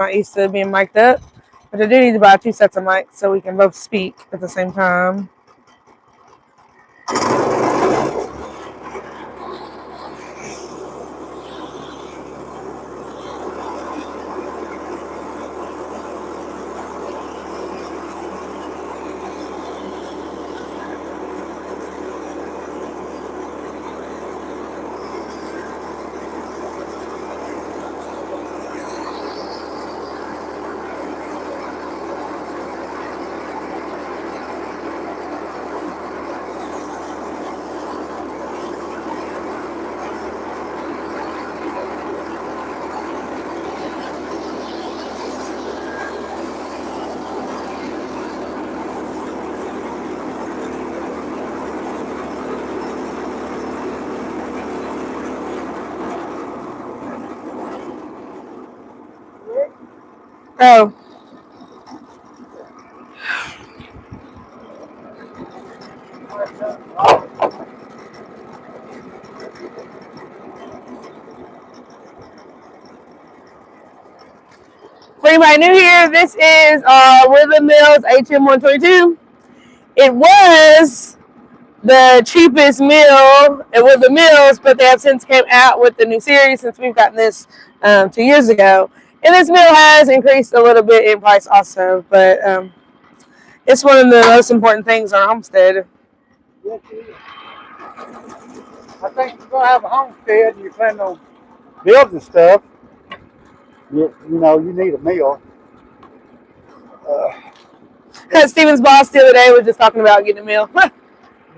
not used to being mic'd up. But I do need to buy 2 sets of mics so we can both speak at the same time. Oh. For anybody new here, this is Woodland Mills HM122. It was the cheapest mill at Woodland Mills, but they have since came out with the new series since we've gotten this 2 years ago. And this mill has increased a little bit in price also, but it's one of the most important things on a homestead. Yes, it is. I think you're going to have a homestead and you plan on building stuff. You know, you need a mill. Steven's boss the other day was just talking about getting a mill.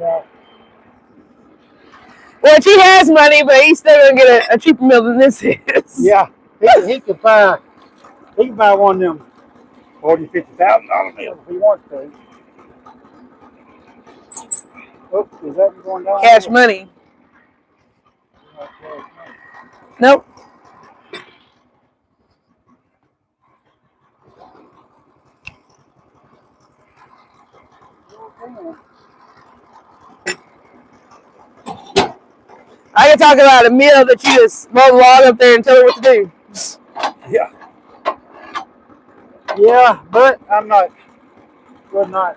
Yeah. Which he has money, but he's still going to get a cheaper mill than this is. Yeah, he can buy one of them $40,000-$50,000 mills if he wants to. Oops, is that going down? Cash money. Nope. I can talk about a meal that you just roll the log up there and tell her what to do. Yeah. Yeah, but I'm not. We're not.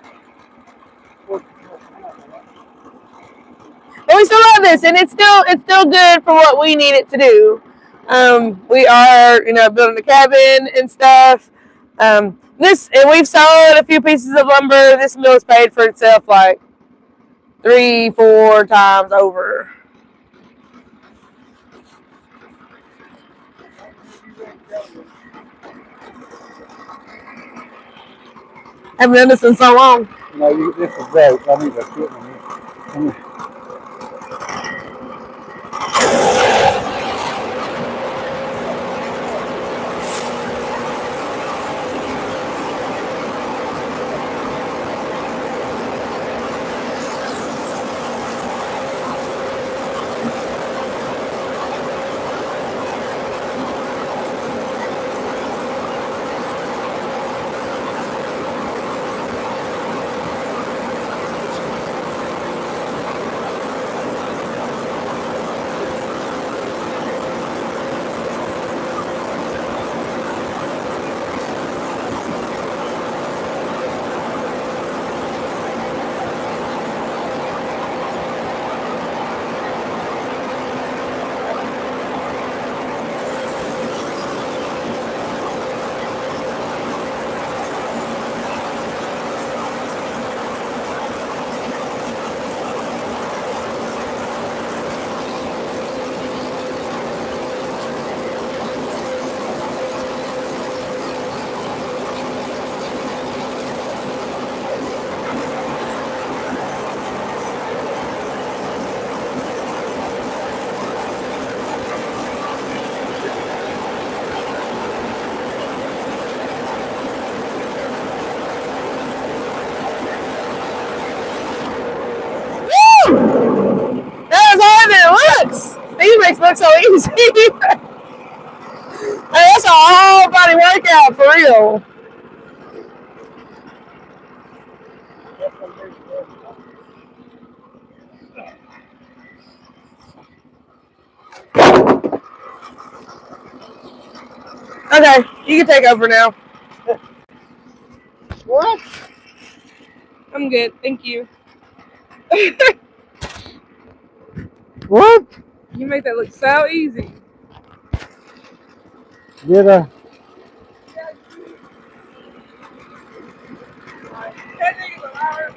But we still love this, and it's still good for what we need it to do. We are, building a cabin and stuff. And we've sold a few pieces of lumber. This mill has paid for itself like 3-4 times over. I haven't done this in so long. No, this is great. I need to sit in here. He makes it look so easy. That's a whole body workout for real. Okay, Okay, you can take over now. What? I'm good, thank you. What? You make that look so easy. Did I? That nigga's a liar.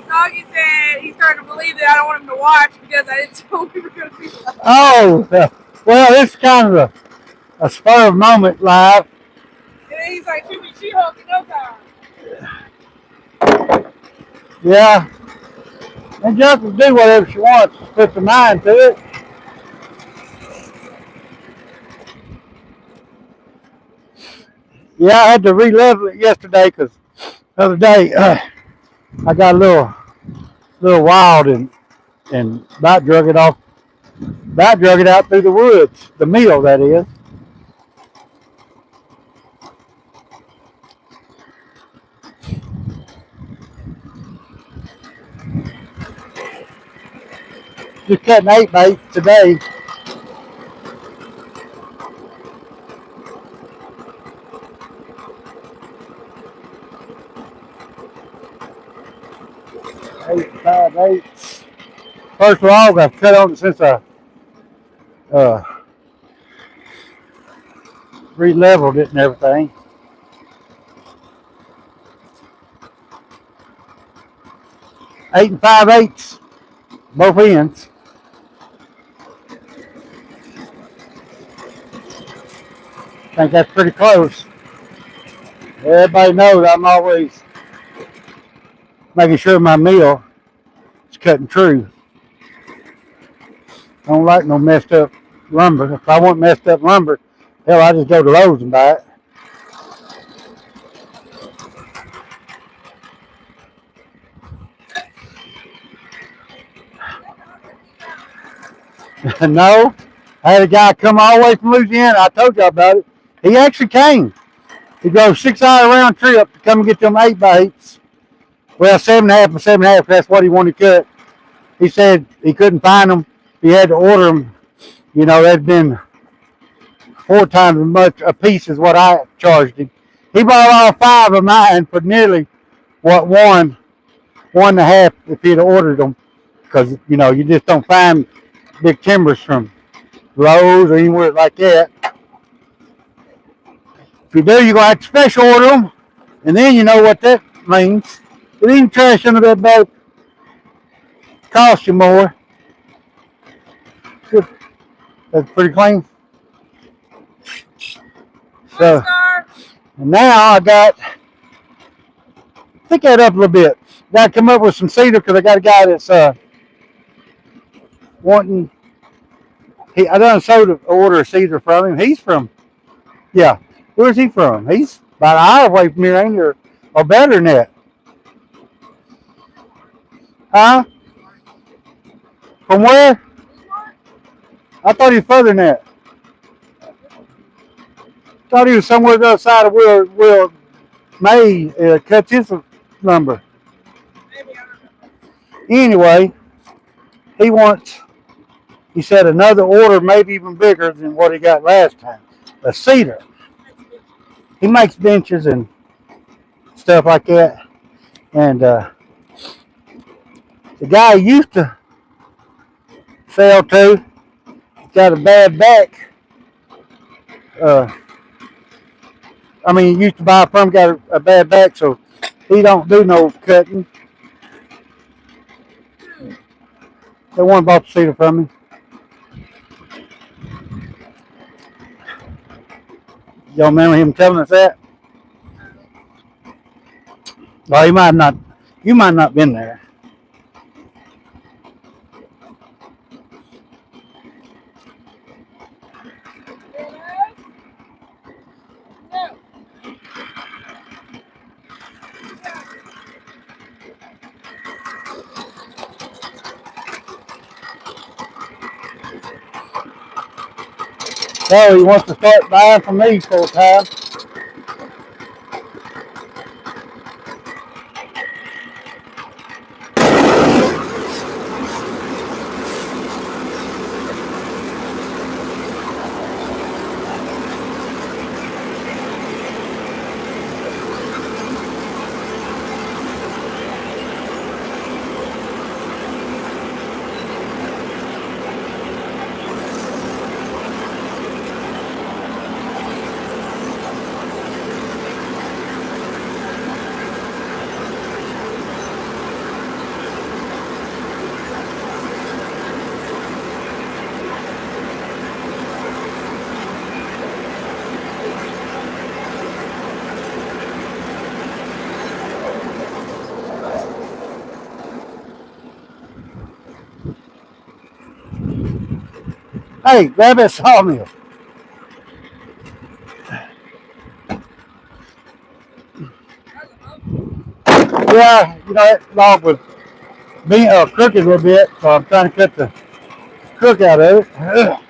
Doggy said he's starting to believe that I don't want him to watch because I didn't tell him we were going to be live. Oh, well, it's kind of a spur of moment live. And then he's like, she'll be She-Hulk in no time. Yeah. And Jeff will do whatever she wants. Put the mind to it. Yeah, I had to re-level it yesterday because the other day I got a little wild and about drug it off. About drug it out through the woods. The mill, that is. Just cutting 8 bait today. Eight, 5, 8. First log I've cut on it since I re-leveled it and everything. 8 5/8, both ends. I think that's pretty close. Everybody knows I'm always making sure my mill is cutting true. I don't like no messed up lumber. If I want messed up lumber, hell, I just go to Lowe's and buy it. No, I had a guy come all the way from Louisiana. I told y'all about it. He actually came. He drove 6 hour round trip to come and get them 8x8s. Well, 7.5 by 7.5. That's what he wanted cut. He said he couldn't find them. He had to order them. You know, they'd been 4 times as much a piece as what I charged him. He bought all 5 of mine for nearly what one and a half if he'd ordered them. Because, you know, you just don't find big timbers from Lowe's or anywhere like that. If you do, you're going to have to special order them. And then you know what that means. But even trash under that boat costs you more. That's pretty clean. So, and now I got Pick that up a little bit. Got to come up with some cedar because I got a guy that's wanting. I done sold an order of cedar from him. He's from, yeah. Where's he from? He's about an hour away from here, ain't he? Or better than that. Huh? From where? I thought he was further than that. Thought he was somewhere the other side of Will May cuts his lumber. Anyway, he wants, he said, another order, maybe even bigger than what he got last time. A cedar. He makes benches and stuff like that. And the guy I used to sell to got a bad back. I mean, he used to buy from, got a bad back, so he don't do no cutting. The one bought the cedar from me. Y'all remember him telling us that? Well, he might not. You might not been there. So he wants to start buying from me full time. Hey, grab that sawmill. Yeah, you know, that log was being crooked a little bit, so I'm trying to cut the crook out of it. Ugh.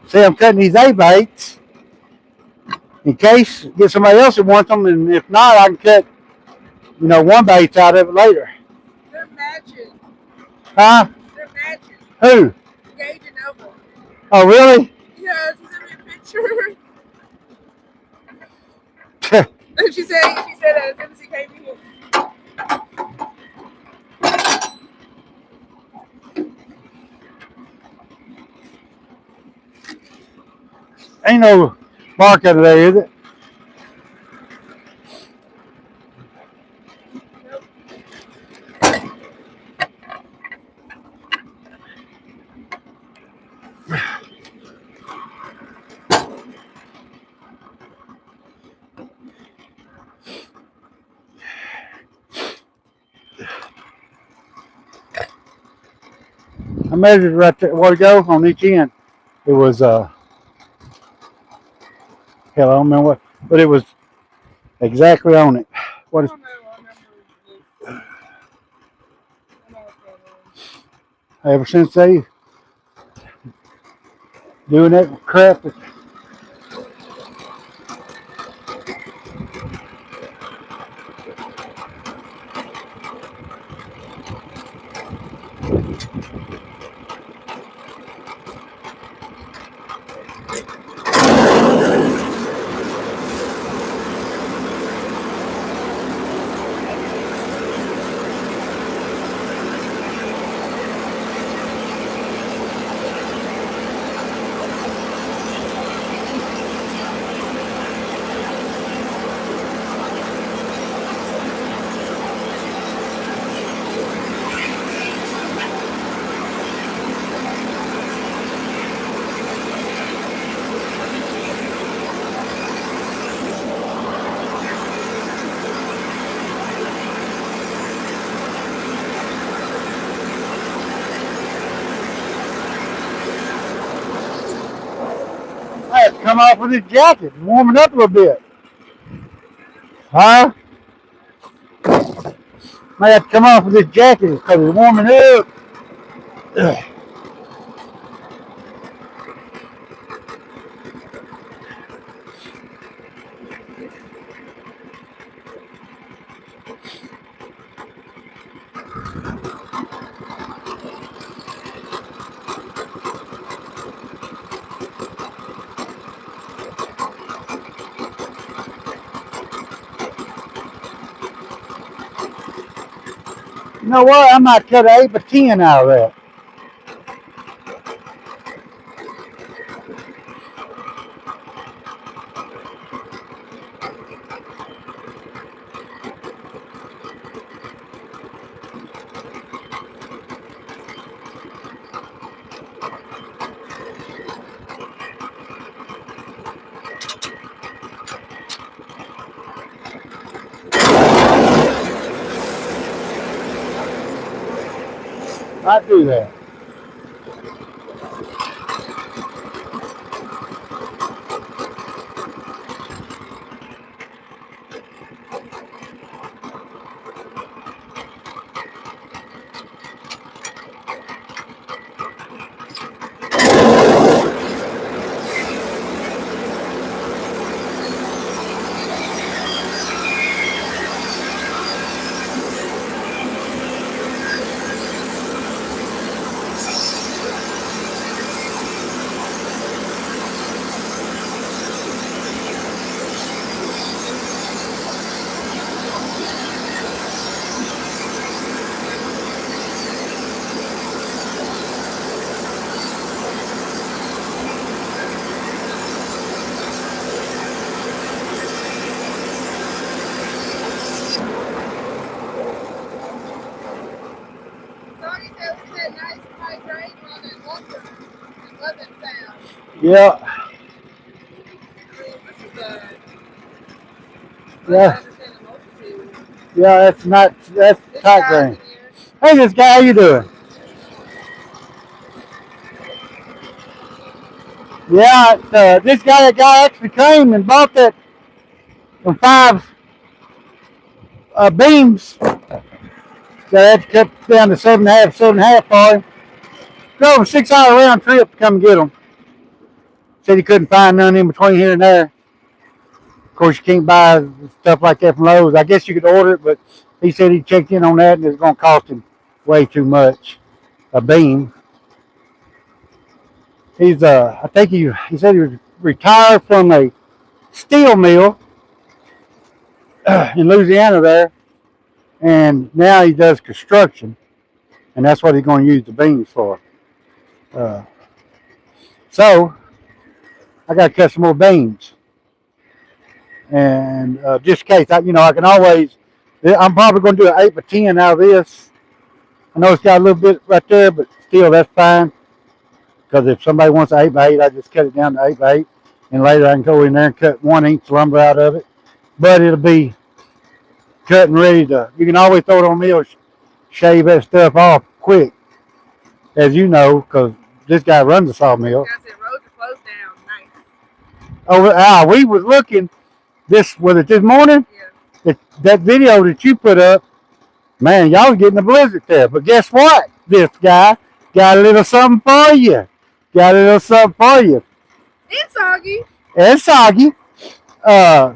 See, I'm cutting these 8x in case get somebody else that wants them, and if not, I can cut, 1x out of it later. They're matching. Huh? They're matching. Who? Gage and Noble. Oh, really? Yeah, she sent me a picture. she said as soon as he came in. Ain't no mark under there, is it? I measured right there a while ago on each end. It was hell, I don't remember what, but it was exactly on it. What is? Ever since they doing that crap. come off with his jacket and warm it up a little bit. Huh? Might have to come off with his jacket because it's warming up. Ugh. You know what? I might cut an 8 by 10 out of that. I'd do that. Tony said we said nice vibrating on that lumber. I love that sound. Yeah. I mean, this is a. Yeah. I understand the multitude. Yeah, that's This tight guy's grain. in here. Hey, this guy, how you doing? Yeah, this guy actually came and bought that from 5 beams that I had to cut down to 7.5 for him. Drove a 6 hour round trip to come get them. Said he couldn't find none in between here and there. Of course, you can't buy stuff like that from Lowe's. I guess you could order it, but he said he checked in on that and it's going to cost him way too much a beam. He's I think he said he was retired from a steel mill in Louisiana there, and now he does construction, and that's what he's going to use the beams for. So I got to cut some more beams, and just in case, I can always. I'm probably going to do an 8 by 10 out of this. I know it's got a little bit right there, but still that's fine. Because if somebody wants an 8 by 8, I just cut it down to 8 by 8, and later I can go in there and cut 1 inch lumber out of it. But it'll be cut and ready to. You can always throw it on mill, shave that stuff off quick, as you know, because this guy runs a sawmill. Guys said roads are closed down. Nice. We was looking this morning. Yeah. That video that you put up, man, y'all was getting a blizzard there. But guess what? This guy got a little something for you. It's soggy. It's soggy.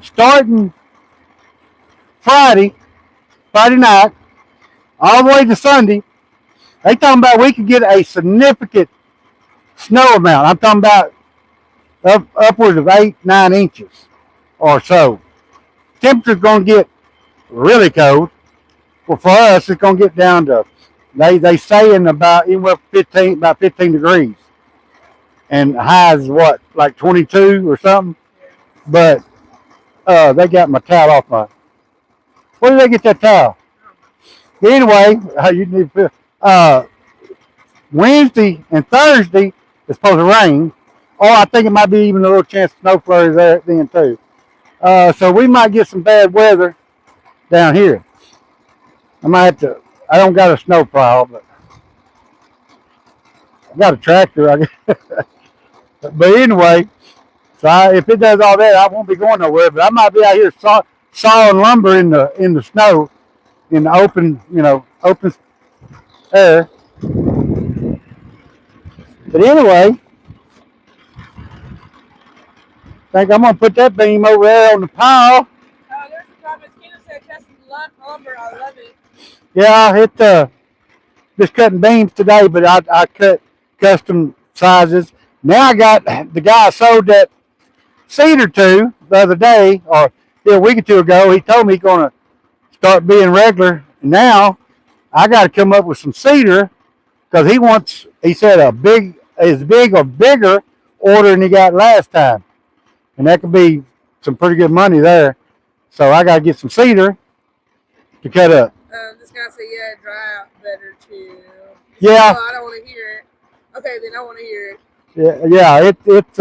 Starting Friday night, all the way to Sunday, they talking about we could get a significant snow amount. I'm talking about upwards of 8-9 inches or so. Temperature's going to get really cold. Well, for us, it's going to get down to they say in about anywhere 15 degrees, and highs what, like 22 or something. But they got my towel off my. Where did they get that towel? But anyway, you need Wednesday and Thursday it's supposed to rain. Or I think it might be even a little chance of snow flurries there then too. So we might get some bad weather down here. I might have to. I don't got a snow plow, but I got a tractor. I guess. But anyway, So if it does all that, I won't be going nowhere. But I might be out here sawing lumber in the snow, in the open, open air. But anyway, I think I'm gonna put that beam over there on the pile. Oh, there's a comment. Keenan said custom lumber. I love it. Yeah, just cutting beams today, but I cut custom sizes. Now I got the guy I sold that cedar to the other day, or a week or two ago. He told me he's gonna start being regular. Now I got to come up with some cedar because he said as big or bigger order than he got last time. And that could be some pretty good money there. So I got to get some cedar to cut up. This guy said, yeah, dry out better too. Yeah. Oh, I don't want to hear it. Okay, then I want to hear it. Yeah, it's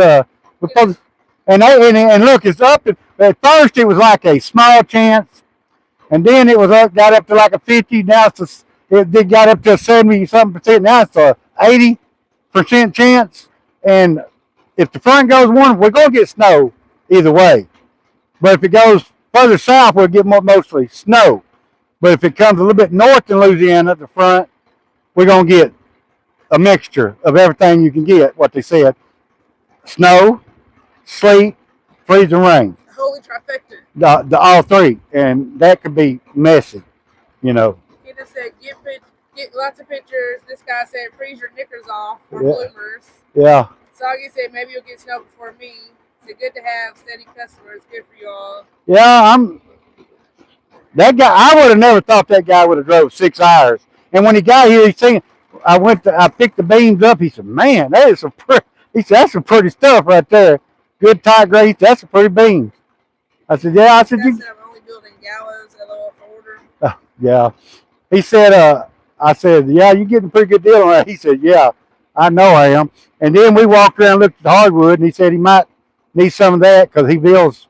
and look, it's up. At first it was like a small chance, and then it got up to like a 50. Now it got up to a 70-something%. Now it's a 80% chance. And if the front goes one, we're gonna get snow either way. But if it goes further south, we'll get mostly snow. But if it comes a little bit north in Louisiana at the front, we're gonna get a mixture of everything you can get. What they said: snow, sleet, freeze, and rain. Holy trifecta. The all three, and that could be messy. Keenan said, get lots of pictures. This guy said, freeze your knickers off for bloomers. Yeah. Soggy said, maybe you'll get snow before me. It's good to have steady customers. Good for y'all. Yeah, that guy. I would have never thought that guy would have drove 6 hours. And when he got here, I picked the beams up. He said, "Man, that is he said, that's some pretty stuff right there. Good tight grade. That's some pretty beams." I said, "Yeah." I said, I'm only building gallows. LOL for order. Yeah. He said, I said, "Yeah, you're getting a pretty good deal on that." He said, "Yeah, I know I am." And then we walked around and looked at the hardwood, and he said he might need some of that because he builds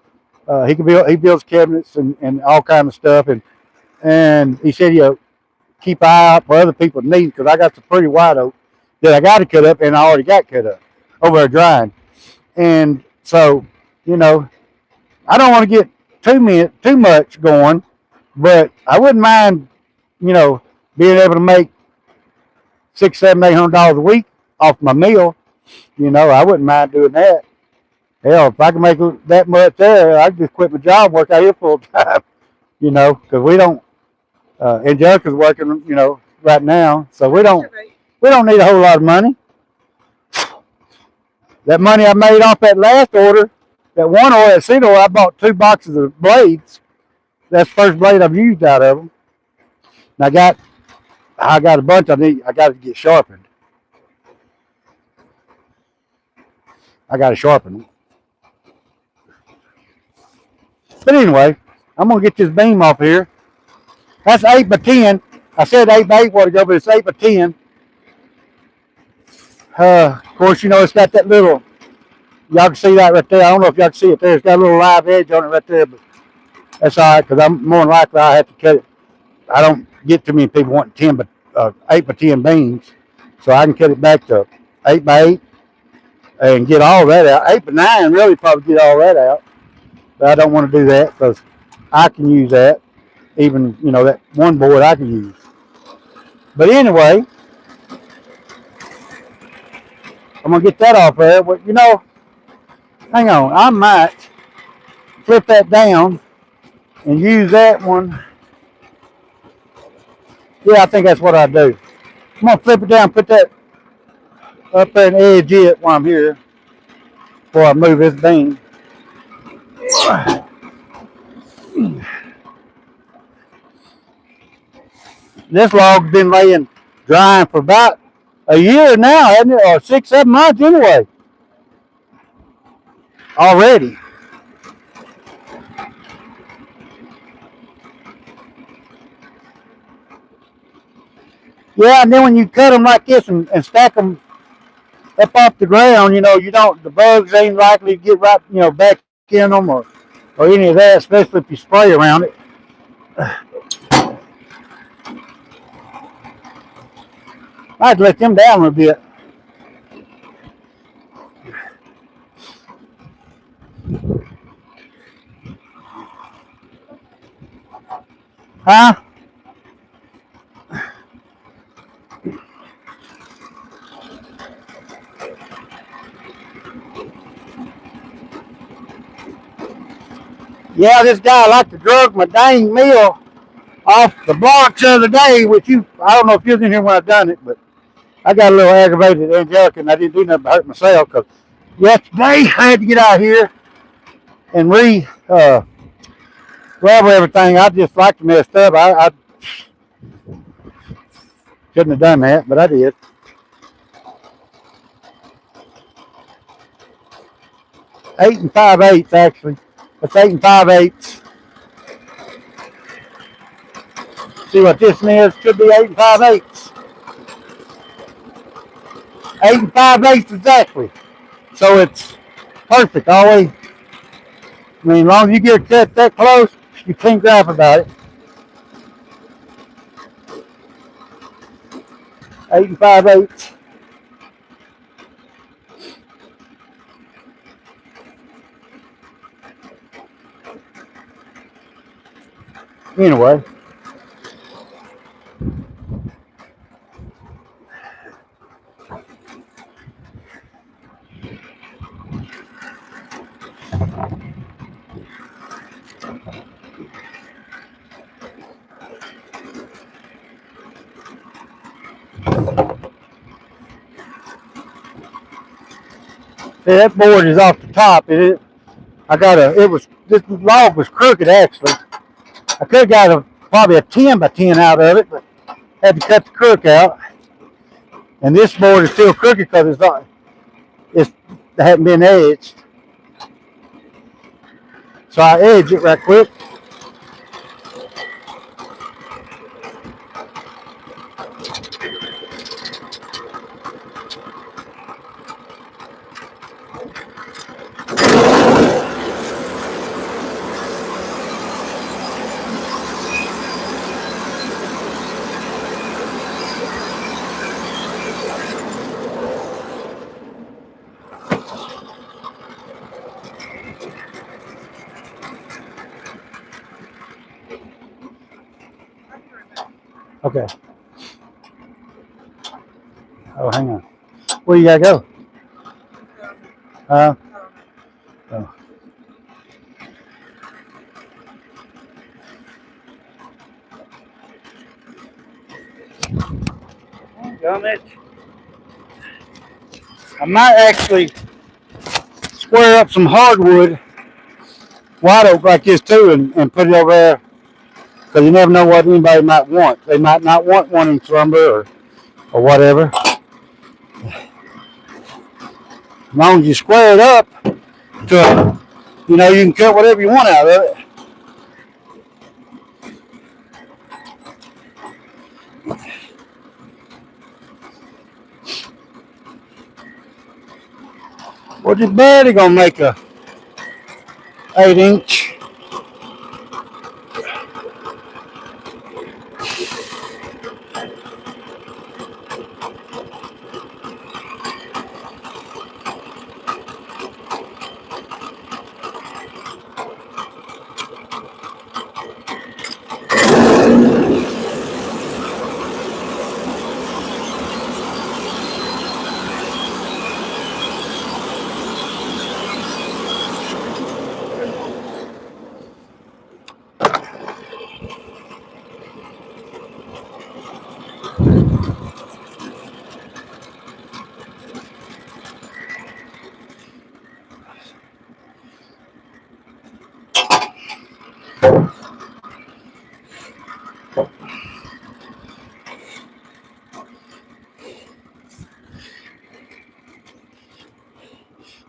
cabinets and all kind of stuff. And he said, keep an eye out for other people needing, because I got some pretty white oak that I got to cut up, and I already got cut up over there drying. And so, I don't want to get too much going, but I wouldn't mind, being able to make $600, $700, $800 a week off my meal. I wouldn't mind doing that. Hell, if I can make that much there, I could just quit my job and work out here full time. Because we don't. Angelica's working, right now, so we don't need a whole lot of money. That money I made off that last order, that cedar order, I bought 2 boxes of blades. That's the first blade I've used out of them. And I got a bunch I got to get sharpened. I got to sharpen them. But anyway, I'm going to get this beam off here. That's 8 by 10. I said 8 by 8 while ago, but it's 8 by 10. Of course, it's got that little, y'all can see that right there. I don't know if y'all can see it there. It's got a little live edge on it right there, but that's all right, because I'm more than likely I have to cut it. I don't get too many people wanting 8 by 10 beams, so I can cut it back to 8 by 8 and get all that out. 8 by 9 really probably get all that out, but I don't want to do that because I can use that. Even, that one board I can use. But anyway, I'm going to get that off there. But, hang on. I might flip that down and use that one. Yeah, I think that's what I do. I'm going to flip it down, put that up there and edge it while I'm here before I move this beam. This log's been laying drying for about a year now, hasn't it? Or 6, 7 months anyway. Already. Yeah, and then when you cut them like this and stack them up off the ground, the bugs ain't likely to get right, back in them or any of that, especially if you spray around it. I'd let them down a bit. Huh? Yeah, this guy like to drug my dang mill off the blocks the other day, which I don't know if you was in here when I done it, but I got a little aggravated at Angelica and I didn't do nothing but hurt myself because yesterday I had to get out here and gravel everything. I just like to mess up. I shouldn't have done that, but I did. 8 5/8 actually. That's 8 5/8. See what this is? Should be 8 5/8. 8 5/8 exactly. So it's perfect always. I mean, as long as you get it cut that close, you can't gripe about it. 8 5/8. Anyway. See, that board is off the top. This log was crooked actually. I could have got probably a 10 by 10 out of it, but had to cut the crook out. And this board is still crooked because it hadn't been edged. So I edge it right quick. Okay. Oh, hang on. Where you gotta go? Oh. Done it. I might actually square up some hardwood, white oak like this too, and put it over there. Because you never know what anybody might want. They might not want 1-inch lumber or whatever. As long as you square it up, you can cut whatever you want out of it. Well, you're barely gonna make a 8-inch.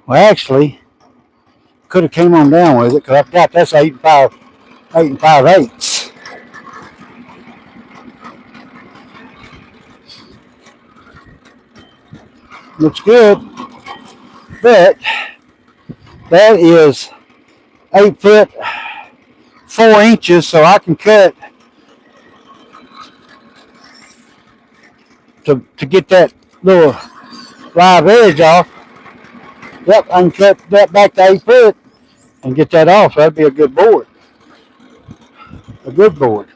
Well, actually, could have came on down with it because I forgot that's 8 5/8. Looks good, but that is 8 foot 4 inches, so I can cut to get that little live edge off. Yep, I can cut that back to 8 foot and get that off. So that'd be a good board. A good board.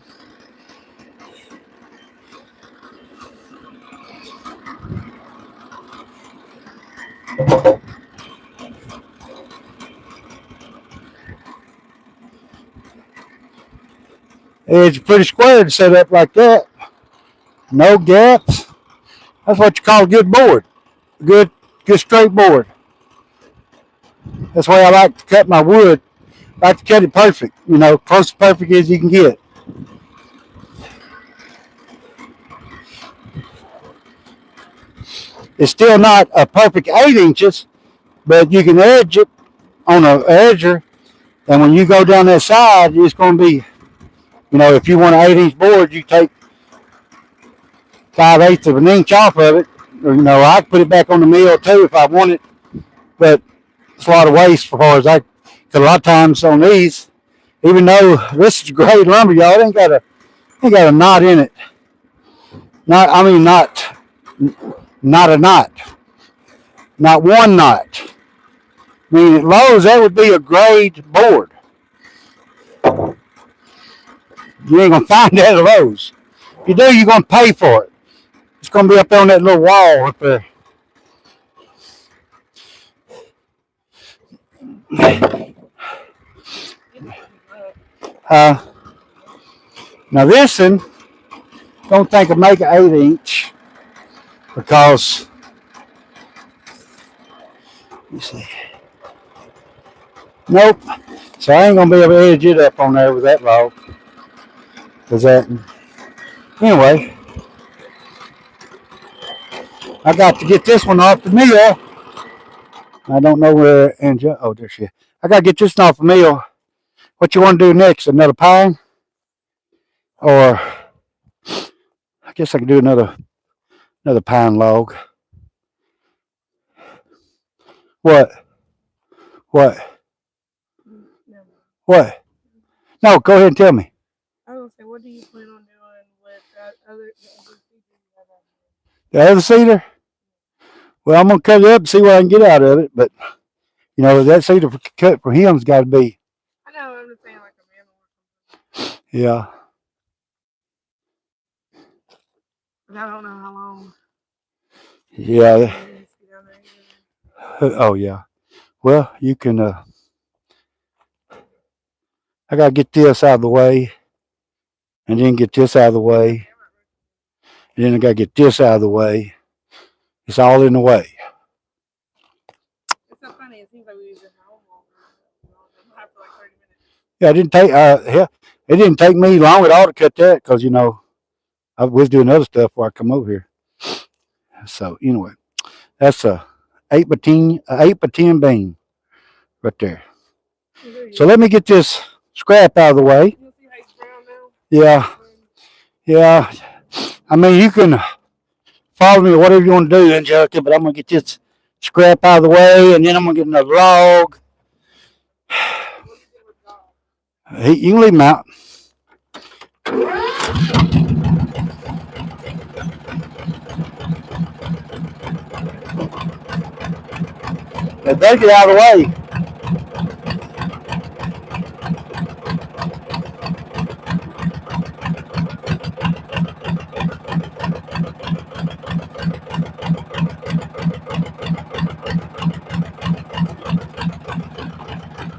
It's pretty square to set up like that. No gaps. That's what you call a good board. Good straight board. That's why I like to cut my wood. I like to cut it perfect. You know, close to perfect as you can get. It's still not a perfect 8 inches, but you can edge it on an edger. And when you go down that side, it's going to be, you know, if you want an 8-inch board, you take 5/8 of an inch off of it. Or, you know, I put it back on the mill too if I want it. But it's a lot of waste as far as because a lot of times on these, even though this is great lumber, y'all, it ain't got a knot in it. Not a knot. Not one knot. I mean, at Lowe's, that would be a grade board. You ain't going to find that at Lowe's. If you do, you're going to pay for it. It's going to be up on that little wall up there. Now this one, don't think of make an 8-inch because, let me see. Nope. So I ain't going to be able to edge it up on there with that log. Anyway, I got to get this one off the mill. I don't know where Angela. Oh, there she is. I got to get this one off the mill. What you want to do next? Another pine? Or I guess I could do another pine log. What? What? No. What? No, go ahead and tell me. I was gonna say, what do you plan on doing with that other cedar you have out there? The other cedar? Well, I'm gonna cut it up and see what I can get out of it. But you know, that cedar cut for him's got to be. I know. I'm just saying, like a man or something. Yeah. But I don't know how long. Yeah. Oh yeah. Well, you can. I gotta get this out of the way, and then get this out of the way, and then I gotta get this out of the way. It's all in the way. It's so funny. It seems like we was in home for like 30 minutes. Yeah, it didn't take me long at all to cut that because you know I was doing other stuff before I come over here. So anyway, that's a 8x10 beam right there. So let me get this scrap out of the way. Yeah, yeah. I mean, you can follow me or whatever you want to do, Angelica, but I'm gonna get this scrap out of the way, and then I'm gonna get another log. You can leave them out. They better get out of the way.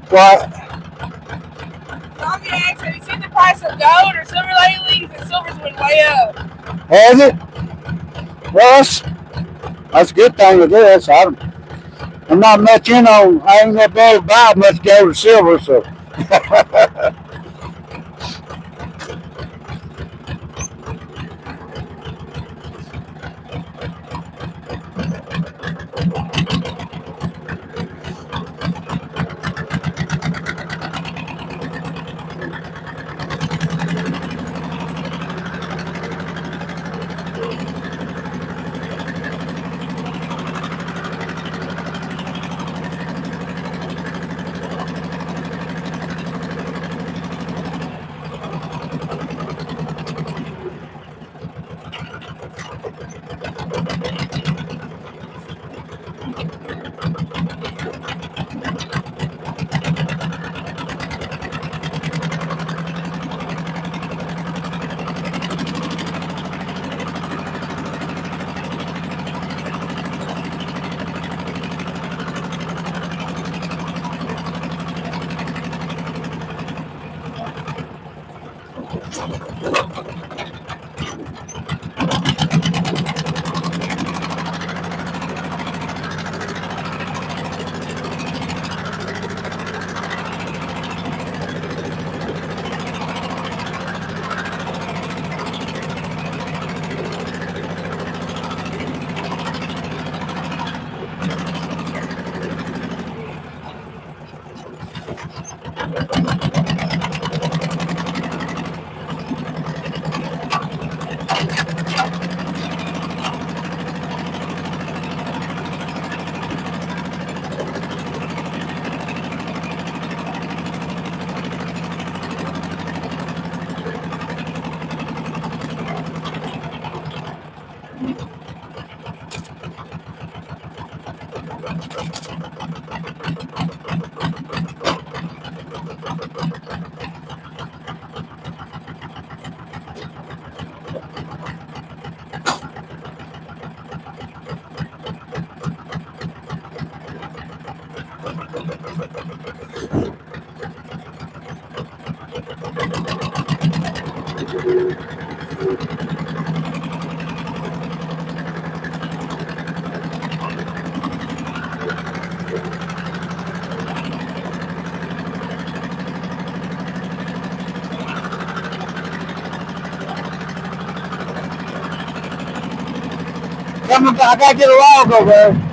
What? Zombie X, have you seen the price of gold or silver lately? The silver's went way up. Has it? Well, that's a good thing, I guess. I'm not much in on, I ain't that bad to buy much gold or silver, so. I gotta get a log over there.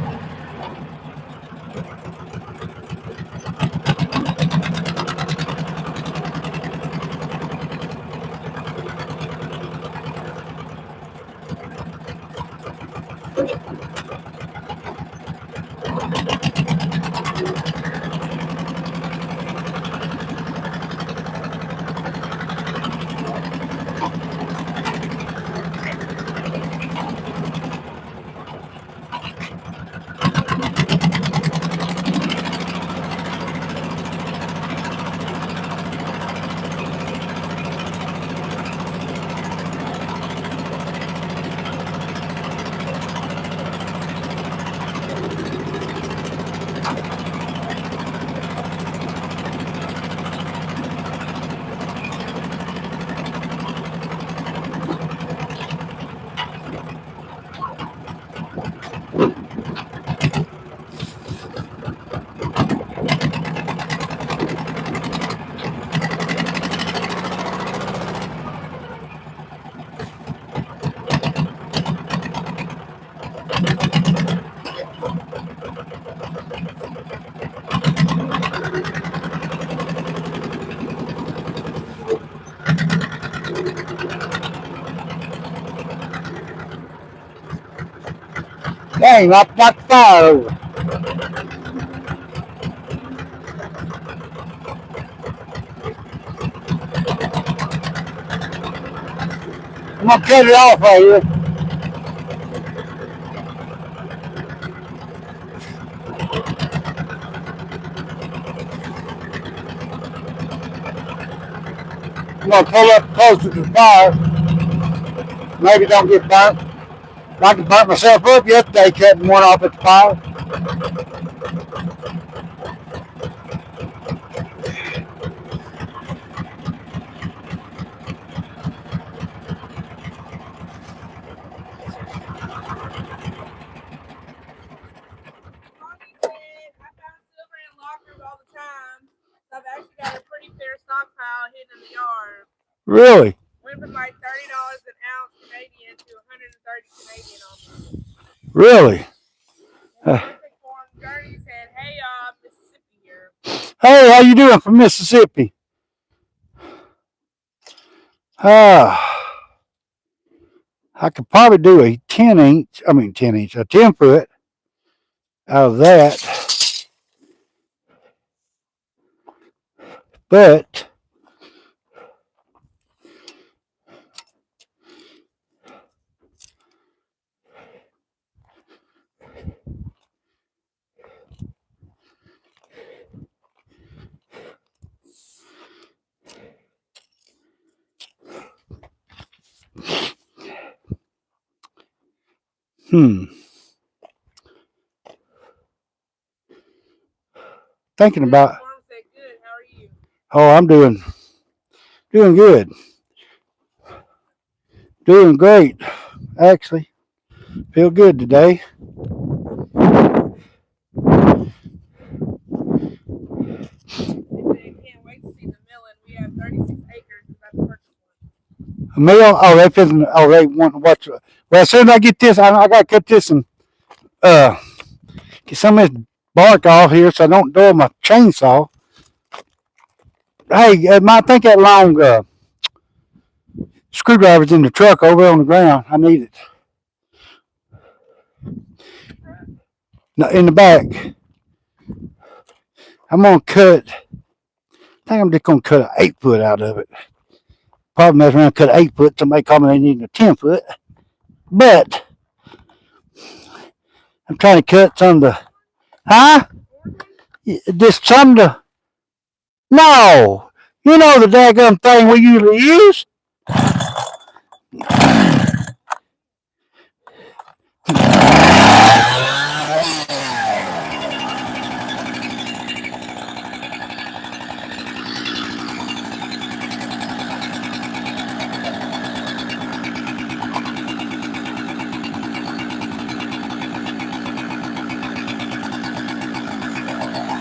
Dang, I knocked the fire over. I'm gonna cut it off right here. I'm gonna pull up closer to the fire. Maybe don't get burnt. I can burnt myself up yesterday cutting one off at the fire. Mommy said I found silver in lockers all the time. So I've actually got a pretty fair stockpile hidden in the yard. Really? Went from like $30 an ounce Canadian to 130 Canadian on me. Really? Foreign Journey said, "Hey, Mississippi here." Hey, how you doing from Mississippi? I could probably do a 10 foot out of that. But thinking about. Said, "Good. How are you?" Oh, I'm doing good. Doing great, actually. Feel good today. Can't wait to see the milling. We have 36 acres. We're about to purchase one. A meal? Oh, they want to watch. Well, as soon as I get this, I got to cut this and get some of this bark off here so I don't dull my chainsaw. Hey, I think that long screwdriver's in the truck over on the ground. I need it. No, in the back. I'm gonna cut. I think I'm just gonna cut an 8 foot out of it. Probably mess around and cut an 8 foot. Somebody call me they need a 10 foot. But I'm trying to cut some of the Huh? Just some to. No. You know the daggum thing we usually use?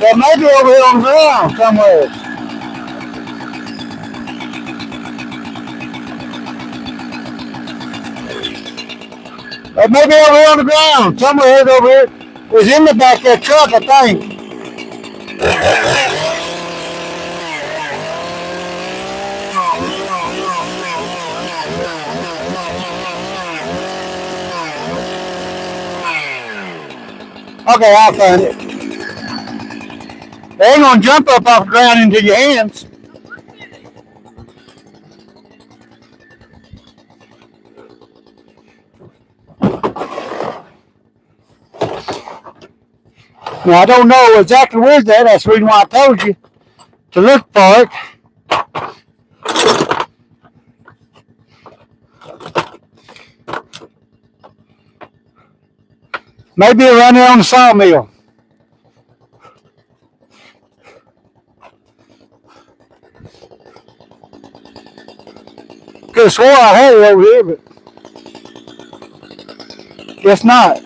There may be over here on the ground somewhere. It may be over here on the ground. Somewhere over here. It's in the back of that truck, I think. Okay, I'll find it. They ain't gonna jump up off the ground into your hands. Now, I don't know exactly where's that. That's the reason why I told you to look for it. Maybe around there on the sawmill. Could have swore I had it over here, but guess not.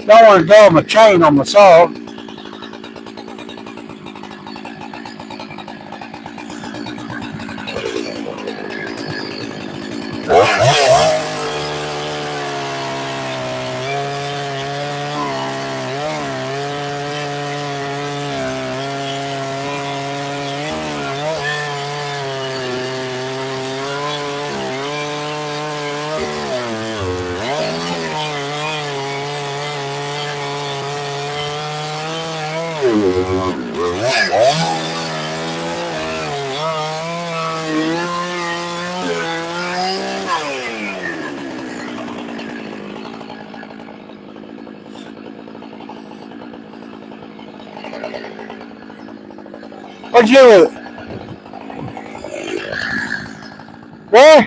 Don't want to go my chain on my saw. What'd you do with it? Where?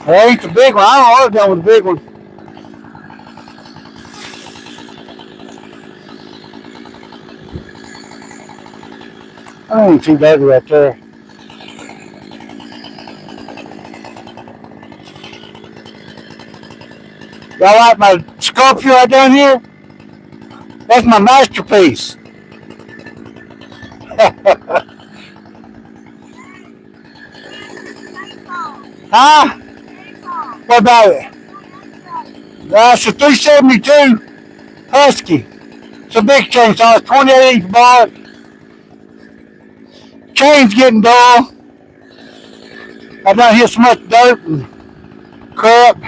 That ain't the big one. I don't know what I've done with the big one. I ain't too bad right there. Y'all like my sculpture I done here? That's my masterpiece. Huh? What about it? It's a 372 Husky. It's a big chainsaw. It's 28-inch bar. Chain's getting dull. I done hit so much dirt and crap.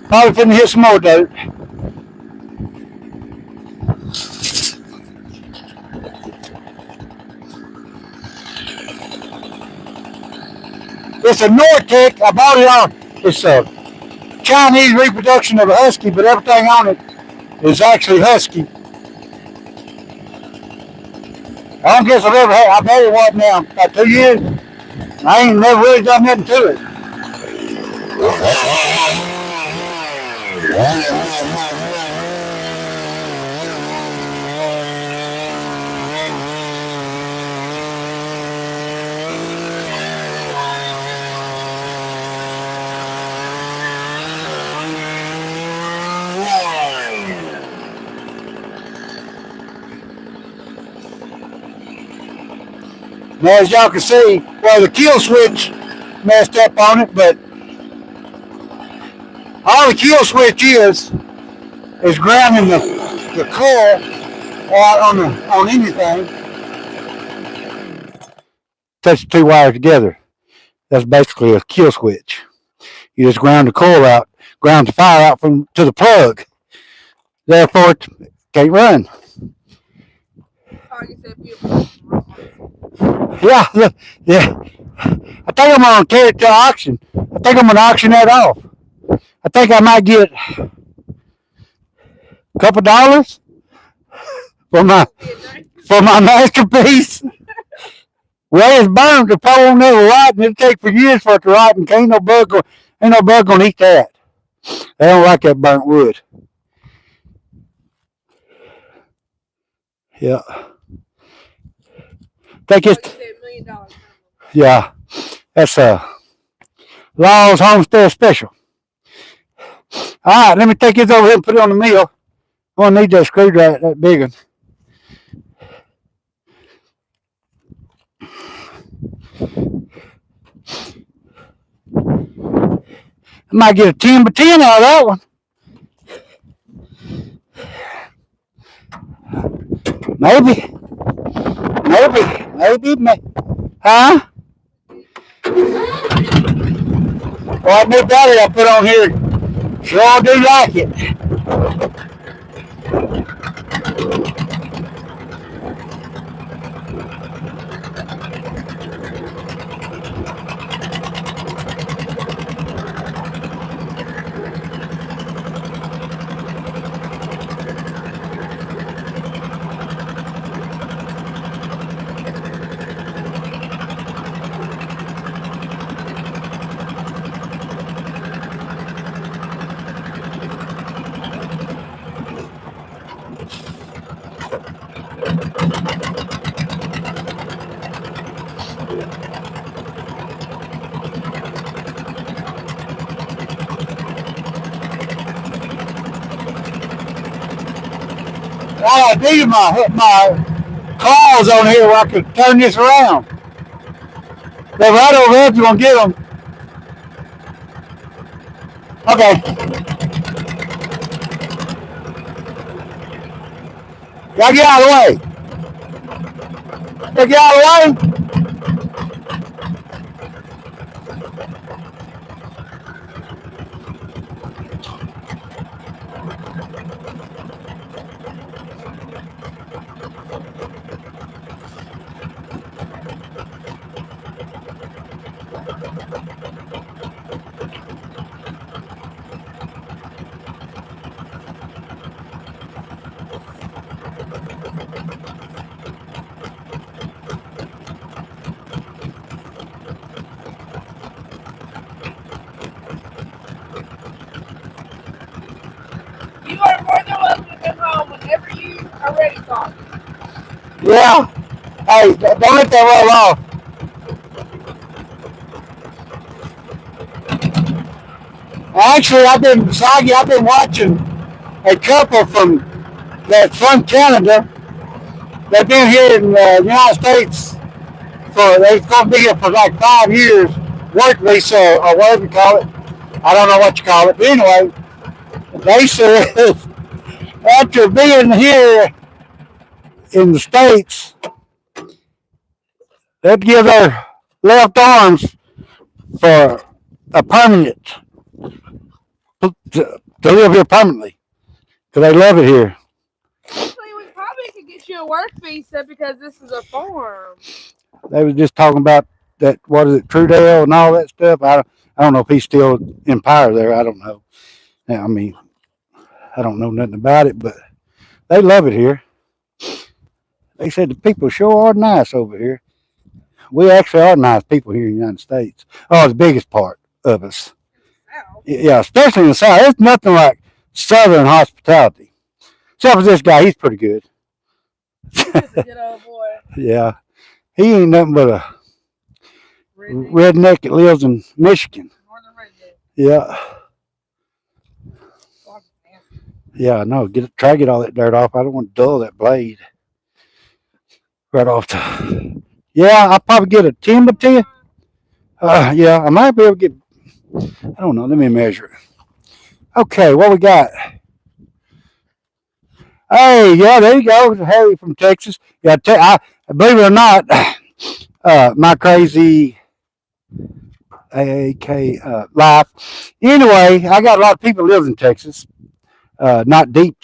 Probably finna hit some more dirt. It's a Nortec. I bought it on. It's a Chinese reproduction of a Husky, but everything on it is actually Husky. I don't guess I've had it what now, about 2 years. I ain't never really done nothing to it. Now, as y'all can see, well, the kill switch messed up on it, but all the kill switch is grounding the coil out on anything. Touch the two wires together. That's basically a kill switch. You just ground the coil out, ground the fire out to the plug. Therefore, it can't run. Yeah, look, yeah. I think I'm gonna carry it to auction. I think I'm gonna auction that off. I think I might get a couple dollars for my masterpiece. Well, it's burned. The pole will never rot, and it'll take for years for it to rot, and ain't no bug gonna eat that. They don't like that burnt wood. Yeah. Think it's $1 million. Yeah, that's Law's Homestead Special. All right, let me take this over here and put it on the mill. I'm gonna need that screwdriver, that big one. I might get a 10 by 10 out of that one. Maybe. Huh? Well, that new battery I put on here sure do like it. I need my claws on here where I can turn this around. They're right over there if you want to get them. Okay. Gotta get out of the way. Gotta get out of the way. You are more than welcome to come home whenever you are ready, Tom. Yeah. Hey, don't let that roll off. Actually, I've been watching a couple that's from Canada. They've been here in the United States they're going to be here for like 5 years, work visa or whatever you call it. I don't know what you call it, but anyway, they said after being here in the States, they'd give their left arms for a permanent to live here permanently because they love it here. Actually, we probably could get you a work visa because this is a farm. They was just talking about that. What is it, Trudell and all that stuff? I don't know if he's still in power there. I don't know. I mean, I don't know nothing about it, but they love it here. They said the people sure are nice over here. We actually are nice people here in the United States. Oh, the biggest part of us. Yeah, especially in the South. It's nothing like Southern hospitality. Except for this guy, he's pretty good. He's a good old boy. Yeah. He ain't nothing but a redneck that lives in Michigan. Northern redneck. Yeah. Yeah, I know. Try to get all that dirt off. I don't want to dull that blade right off the. Yeah, I'll probably get a 10 by 10. Yeah, I might be able to get, I don't know. Let me measure it. Okay, what we got? Hey, yeah, there you go. Harry from Texas. Yeah, believe it or not, my crazy AAK life. Anyway, I got a lot of people live in Texas. Not deep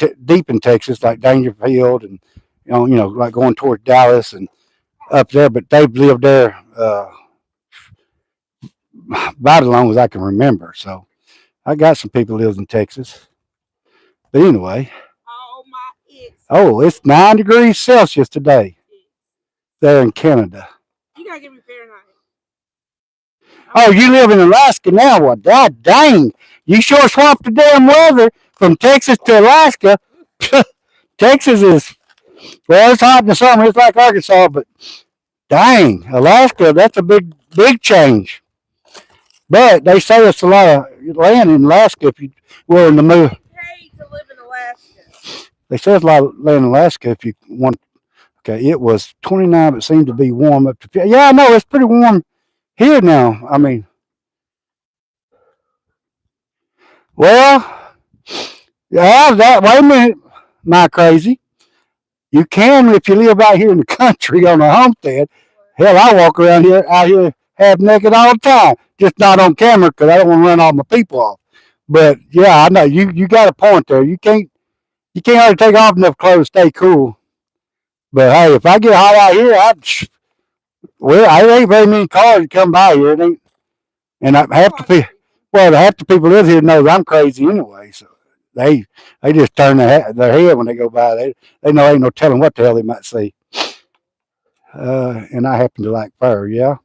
in Texas, like Dangerfield and like going towards Dallas and up there. But they've lived there about as long as I can remember. So I got some people lives in Texas. But anyway, Oh my ex. oh, it's 9 degrees Celsius today there in Canada. You gotta give me Fahrenheit. Oh, you live in Alaska now? Well, God dang, you sure swapped the damn weather from Texas to Alaska. Texas is, well, it's hot in the summer. It's like Arkansas, but dang, Alaska, that's a big change. But they say it's a lot of land in Alaska if you were in the mood. Paid to live in Alaska. They say it's a lot of land in Alaska if you want. Okay, it was 29, but it seemed to be warm up to. Yeah, I know it's pretty warm here now. I mean, well, yeah, wait a minute, my crazy. You can if you live out here in the country on a homestead. Hell, I walk around here out here half naked all the time. Just not on camera because I don't want to run all my people off. But yeah, I know you got a point there. You can't hardly take off enough clothes to stay cool. But hey, if I get hot out here, I ain't very many cars that come by here. It ain't, and half the people live here know I'm crazy anyway. So they they just turn their head when they go by. They know ain't no telling what the hell they might see. And I happen to like fur, yeah.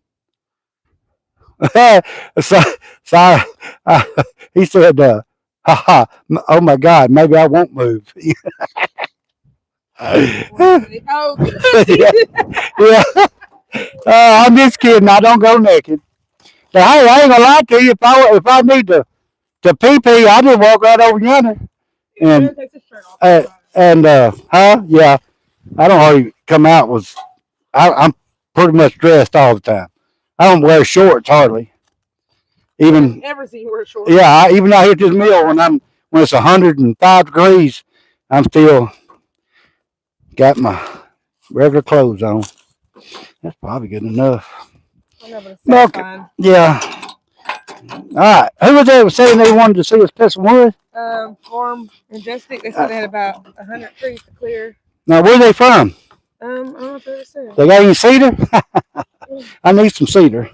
so so he said, ha ha, oh my God, maybe I won't move. Oh, yeah, yeah. I'm just kidding. I don't go naked. But hey, I ain't gonna lie to you. If I need to pee pee, I just walk right over yonder and takes his shirt off. yeah. I don't hardly come out with. I'm pretty much dressed all the time. I don't wear shorts hardly. Even Never seen you wear shorts. yeah, even out here at this mill when it's 105 degrees, I'm still got my regular clothes on. That's probably good enough. I know, but it's fine. Yeah. All right. Who was there saying they wanted to see us cut some wood? Farm Majestic. They said they had about 100 trees to clear. Now, where are they from? I don't know if they said. They got any cedar? I need some cedar.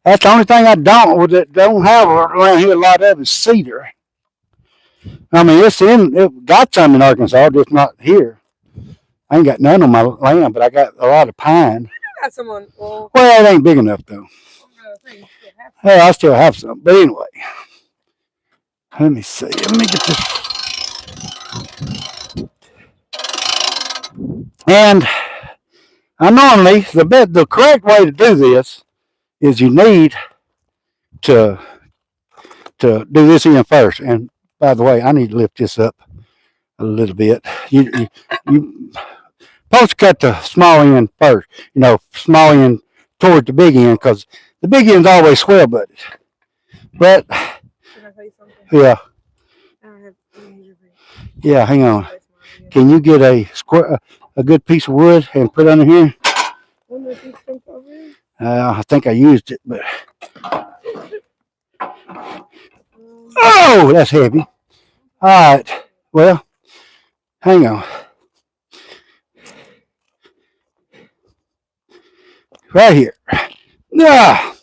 That's the only thing I don't have around here a lot of is cedar. I mean, it got some in Arkansas, just not here. I ain't got none on my land, but I got a lot of pine. I got some on. Well, it ain't big enough though. Hey, I still have some, but anyway. Let me see. Let me get this. And normally the correct way to do this is you need to do this end first. And by the way, I need to lift this up a little bit. You supposed to cut the small end first. Small end towards the big end because the big end's always swell butted. But can I tell you something? Yeah. I don't have Yeah, hang on. Can you get a good piece of wood and put it under here? I think I used it, but oh, that's heavy. All right. Well, hang on. Right here. Yeah.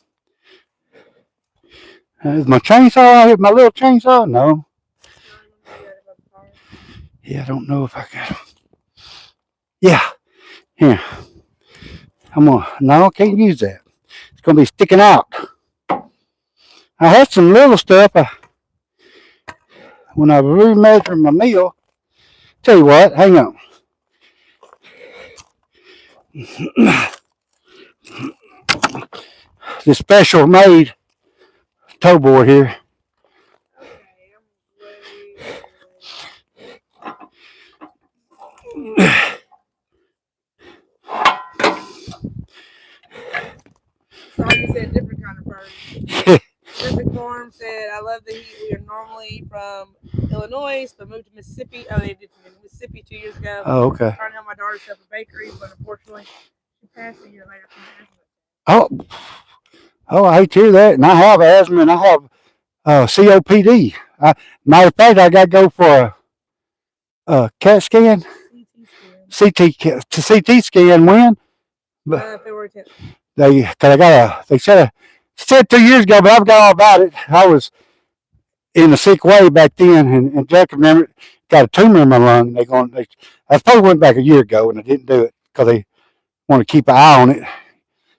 Is my chainsaw out here? My little chainsaw? No. Yeah, I don't know if I can. Yeah. Here. No, I can't use that. It's going to be sticking out. I had some little stuff when I was remeasuring my meal. Tell you what, hang on. This special made toe board here. So I just said different kind of bird. Pacific Farm said, I love the heat. We are normally from Illinois, but moved to Mississippi. Oh, they did Mississippi 2 years ago. Oh, okay. Trying to help my daughter set up a bakery, but unfortunately, she passed a year later from asthma. Oh, I hate to hear that. And I have asthma and I have COPD. Matter of fact, I got to go for a CAT scan, CT scan when? February 10th. They said 2 years ago, but I forgot all about it. I was in a sick way back then, and Jack remembered got a tumor in my lung. I probably went back a year ago, and I didn't do it because they want to keep an eye on it.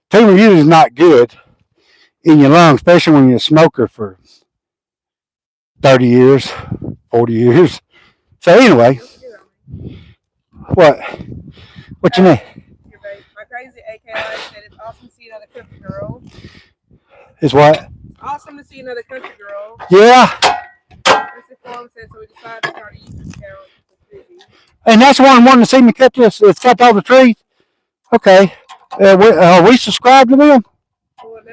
Tumor usually is not good in your lungs, especially when you're a smoker for 30 years, 40 years. So anyway, what you need? My crazy AK life said it's awesome to see another country girl. Is what? Awesome to see another country girl. Yeah. Pacific Farm said, so we decided to start a YouTube channel. And that's one wanting to see me cut all the trees. Okay. We subscribed to them? Well,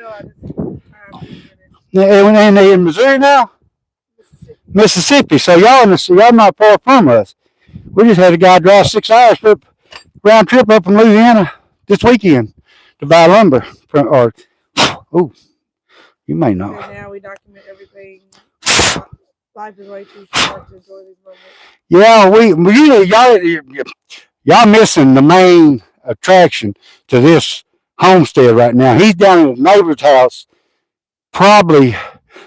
no, and they in Missouri now? Mississippi. So y'all not far from us. We just had a guy drive 6 hours round trip up from Louisiana this weekend to buy lumber. You may know. So now we document everything. Life is way too short to enjoy these moments. Yeah, y'all missing the main attraction to this homestead right now. He's down in his neighbor's house, probably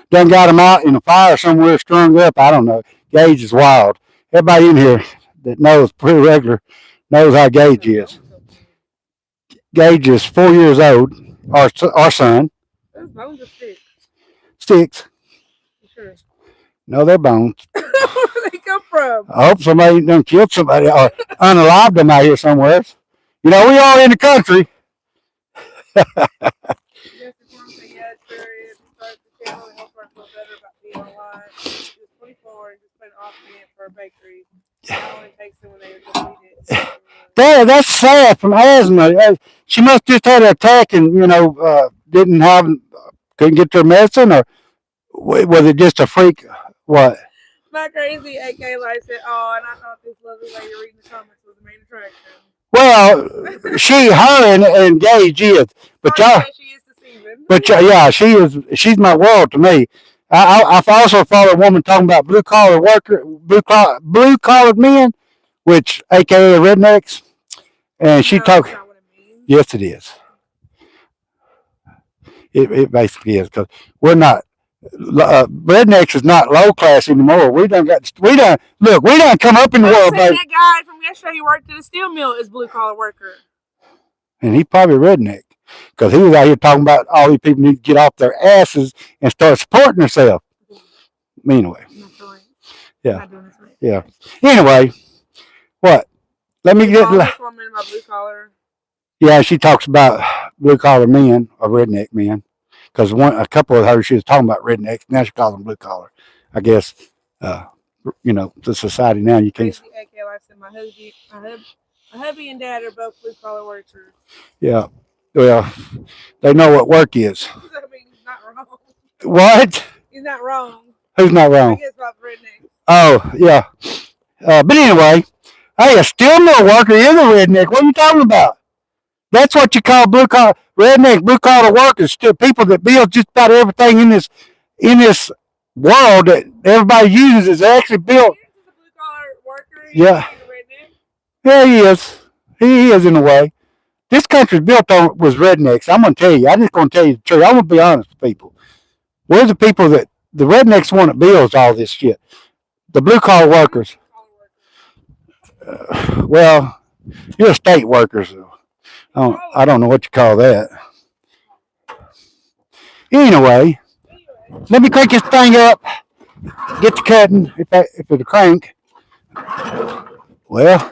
done got him out in a fire somewhere strung up. I don't know. Gage is wild. Everybody in here that knows pretty regular knows how Gage is. Gage is 4 years old, our son. Those bones are sticks. Sticks? Sure. No, they're bones. Where do they come from? I hope somebody done killed somebody or unalived them out here somewhere. You know, we are in the country. Yes, it's one thing. Yeah, it sure is. We started the channel to help her feel better about being online. She was 24 and just put an offer in for a bakery. It only takes them when they complete it. That's sad from asthma. She must just had an attack and, couldn't get their medicine, or was it just a freak? What? My crazy AK life said, oh, and I thought this lovely lady reading the comments was the main attraction. Well, her and Gage is, but y'all. She is deceiving. But yeah, she's my world to me. I also follow a woman talking about blue collar men, which AKA rednecks, and she talks. Yes, it is. It basically is, because we're not. Rednecks is not low class anymore. We done come up in the world, baby. That guy from yesterday who worked at a steel mill is blue collar worker. And he probably redneck, because he was out here talking about all these people need to get off their asses and start supporting themselves. Anyway. Yeah. Yeah. Anyway, what? Let me get. This woman about blue collar. Yeah, she talks about blue collar men or redneck men, because a couple of her she was talking about rednecks. Now she calls them blue collar. I guess the society now you can't. My hubby and dad are both blue collar workers. Yeah, well, they know what work is. I mean, he's not wrong. What? He's not wrong. Who's not wrong? I guess about redneck. Oh yeah, but anyway, hey, a steel mill worker is a redneck. What are you talking about? That's what you call blue collar redneck, blue collar workers. Still people that build just about everything in this world that everybody uses is actually built. He's a blue collar worker. Yeah. Yeah, he is. He is in a way. This country's built on was rednecks. I'm gonna tell you. I'm just gonna tell you the truth. I'm gonna be honest with people. We're the people that the rednecks one that builds all this shit. The blue collar workers. Well, you're a state worker, so I don't know what you call that. Anyway, let me crank this thing up. Get the cutting if it'll crank. Well.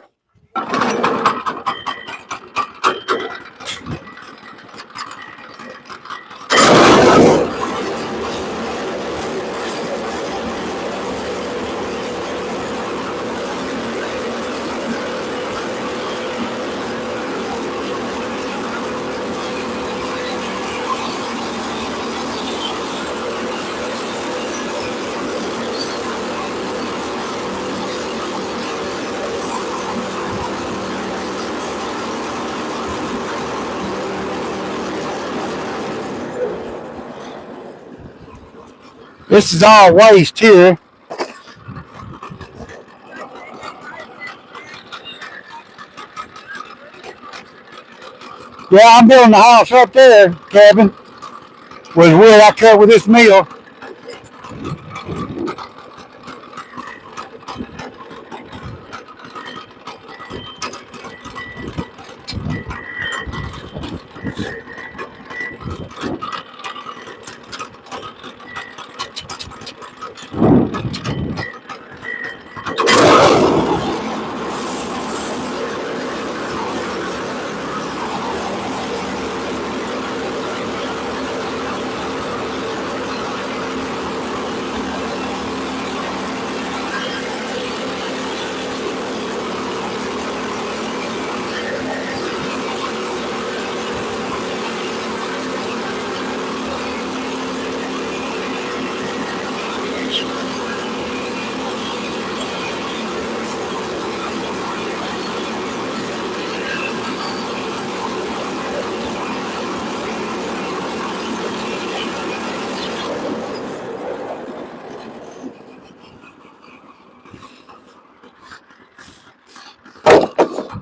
This is all waste here. Yeah, I'm building a house up there, cabin, with wood I cut with this mill.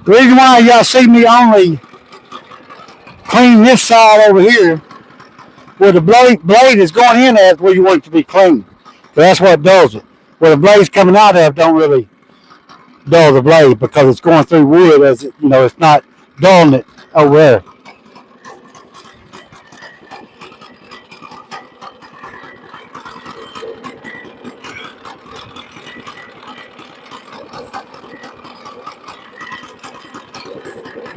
The reason why y'all see me only clean this side over here, where the blade is going in at, where you want it to be clean. So that's what does it. Where the blade's coming out of don't really dull the blade because it's going through wood as it, it's not dulling it over there.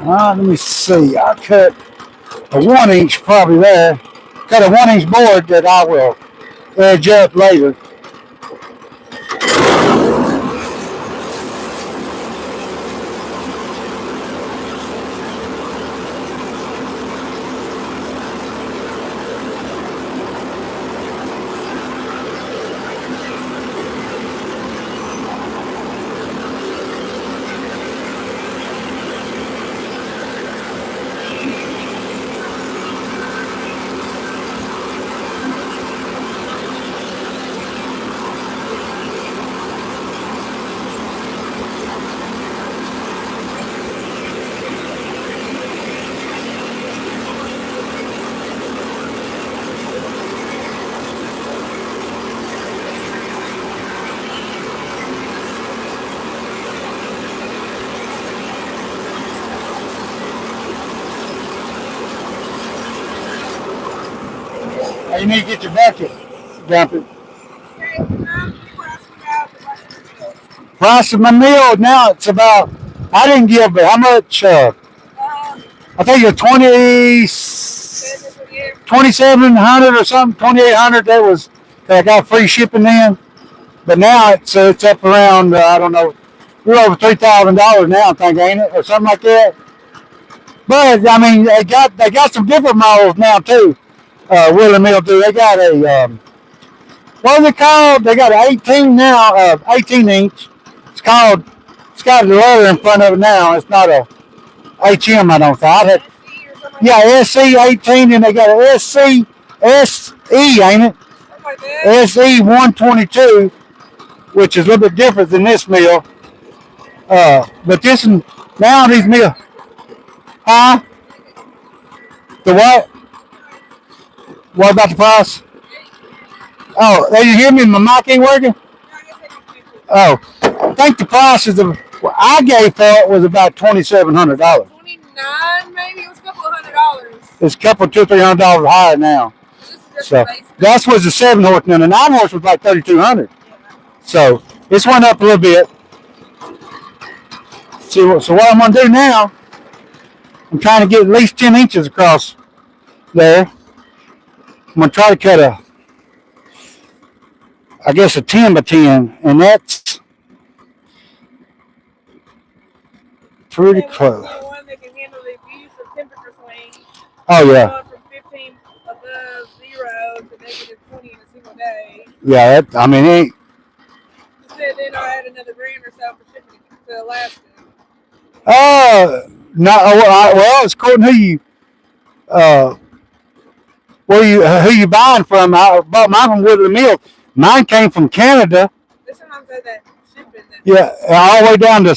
Let me see. I cut a 1-inch probably there. Cut a 1-inch board that I will edge up later. You need to get your bucket. Dump it. Price of my meal now, it's about, I didn't give, but how much? I think it's 2,700 or something, 2,800. That was, I got free shipping then. But now it's up around, I don't know, we're over $3,000 now, I think, ain't it? Or something like that. But, I mean, they got some different models now, too. Willie Mill do. They got a, what is it called? They got an 18 now, 18-inch. It's got the leather in front of it now. It's not a HM, I don't think. Yeah, SC 18, and they got an SE, ain't it? SE 122, which is a little bit different than this mill. But this one, now these mill, huh? The what? What about the price? Oh, did you hear me? My mic ain't working? Oh, I think the price is what I gave for it was about $2,700. $29 maybe? It was a couple of $100. It's a couple, $200-$300 higher now. So that was the 7-horse, and the 9-horse was like $3,200. So this went up a little bit. So what I'm gonna do now? I'm trying to get at least 10 inches across there. I'm gonna try to cut a 10 by 10, and that's pretty close. One that can handle the abuse of temperature swings. Oh yeah. Going from 15 above 0 to negative 20 in a single day. Yeah, I mean, it. Then I had another grand or so for shipping to Alaska. No. Well, it's according to who you buying from. I bought mine from Woodley Mill. Mine came from Canada. This one I'm saying that shipping. Yeah, all the way down to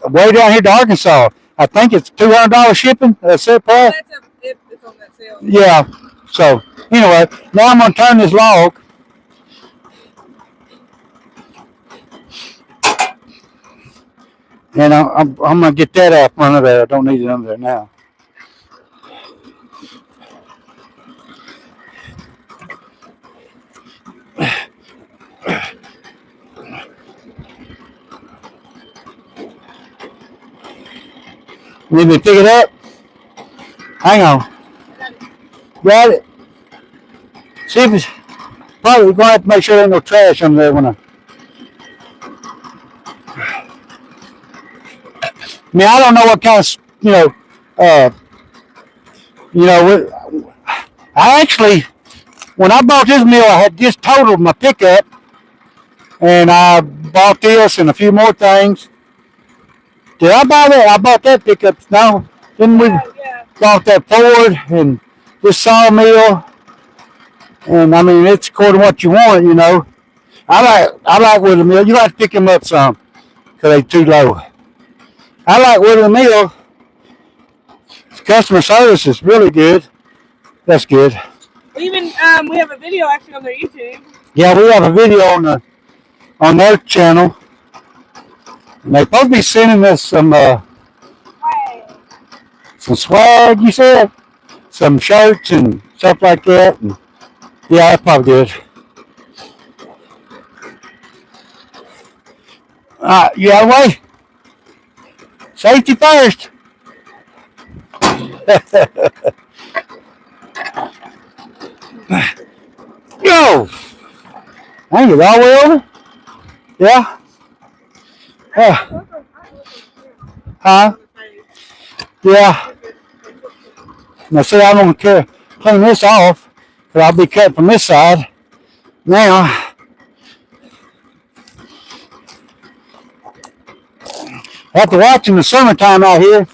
way down here to Arkansas. I think it's $200 shipping. That's it, price. It's on that sale. Yeah. So anyway, now I'm gonna turn this log. And I'm gonna get that up under there. I don't need it under there now. Need me to pick it up? Hang on. Got it. See if it's probably gonna have to make sure there's no trash under there when I mean, I don't know what kind of, I actually, when I bought this mill, I had just totaled my pickup, and I bought this and a few more things. Did I buy that? I bought that pickup. No, didn't we? Yeah. Bought that Ford and this sawmill, and I mean, it's according to what you want, I like with the mill. You like to pick them up some because they're too low. I like with the mill. Customer service is really good. That's good. We have a video actually on their YouTube. Yeah, we have a video on their channel. And they're supposed to be sending us some swag, you said? Some shirts and stuff like that. And yeah, that's probably good. You out of the way? Safety first. Go! I get all the way over? Yeah? Huh? Yeah. Now see, I'm going to clean this off because I'll be cutting from this side. Now, I have to watch in the summertime out here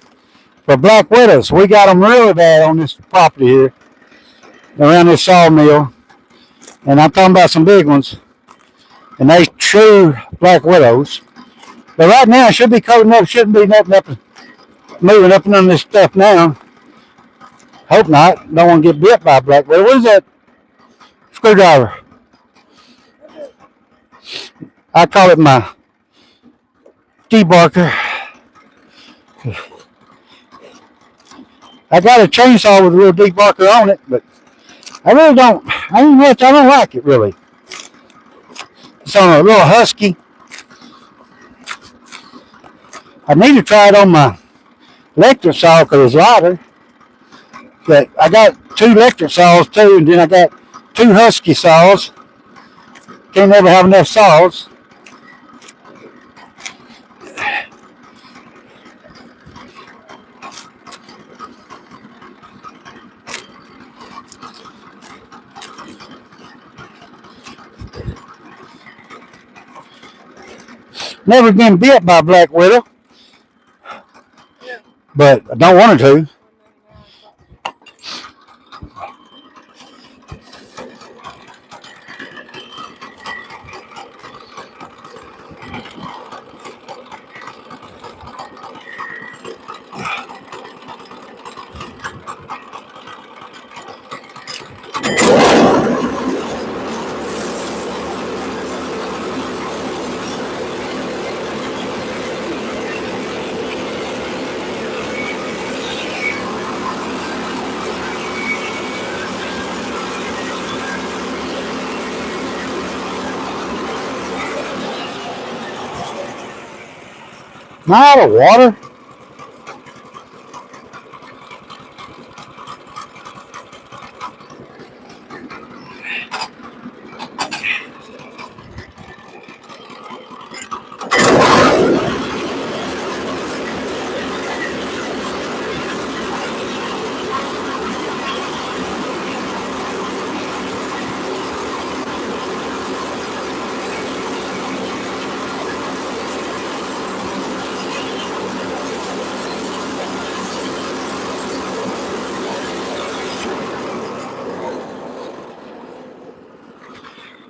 for black widows. We got them really bad on this property here, around this sawmill. And I'm talking about some big ones. And they true black widows. But right now, it should be coating up. Shouldn't be nothing up, moving up and under this stuff now. Hope not. Don't want to get bit by a black widow. What is that screwdriver? I call it my debarker. I got a chainsaw with a little debarker on it, but I really don't. I don't like it really. It's on a little husky. I need to try it on my electric saw because it's lighter. But I got 2 electric saws too, and then I got 2 husky saws. Can't never have enough saws. Never been bit by a black widow, but I don't want her to. Am I out of water?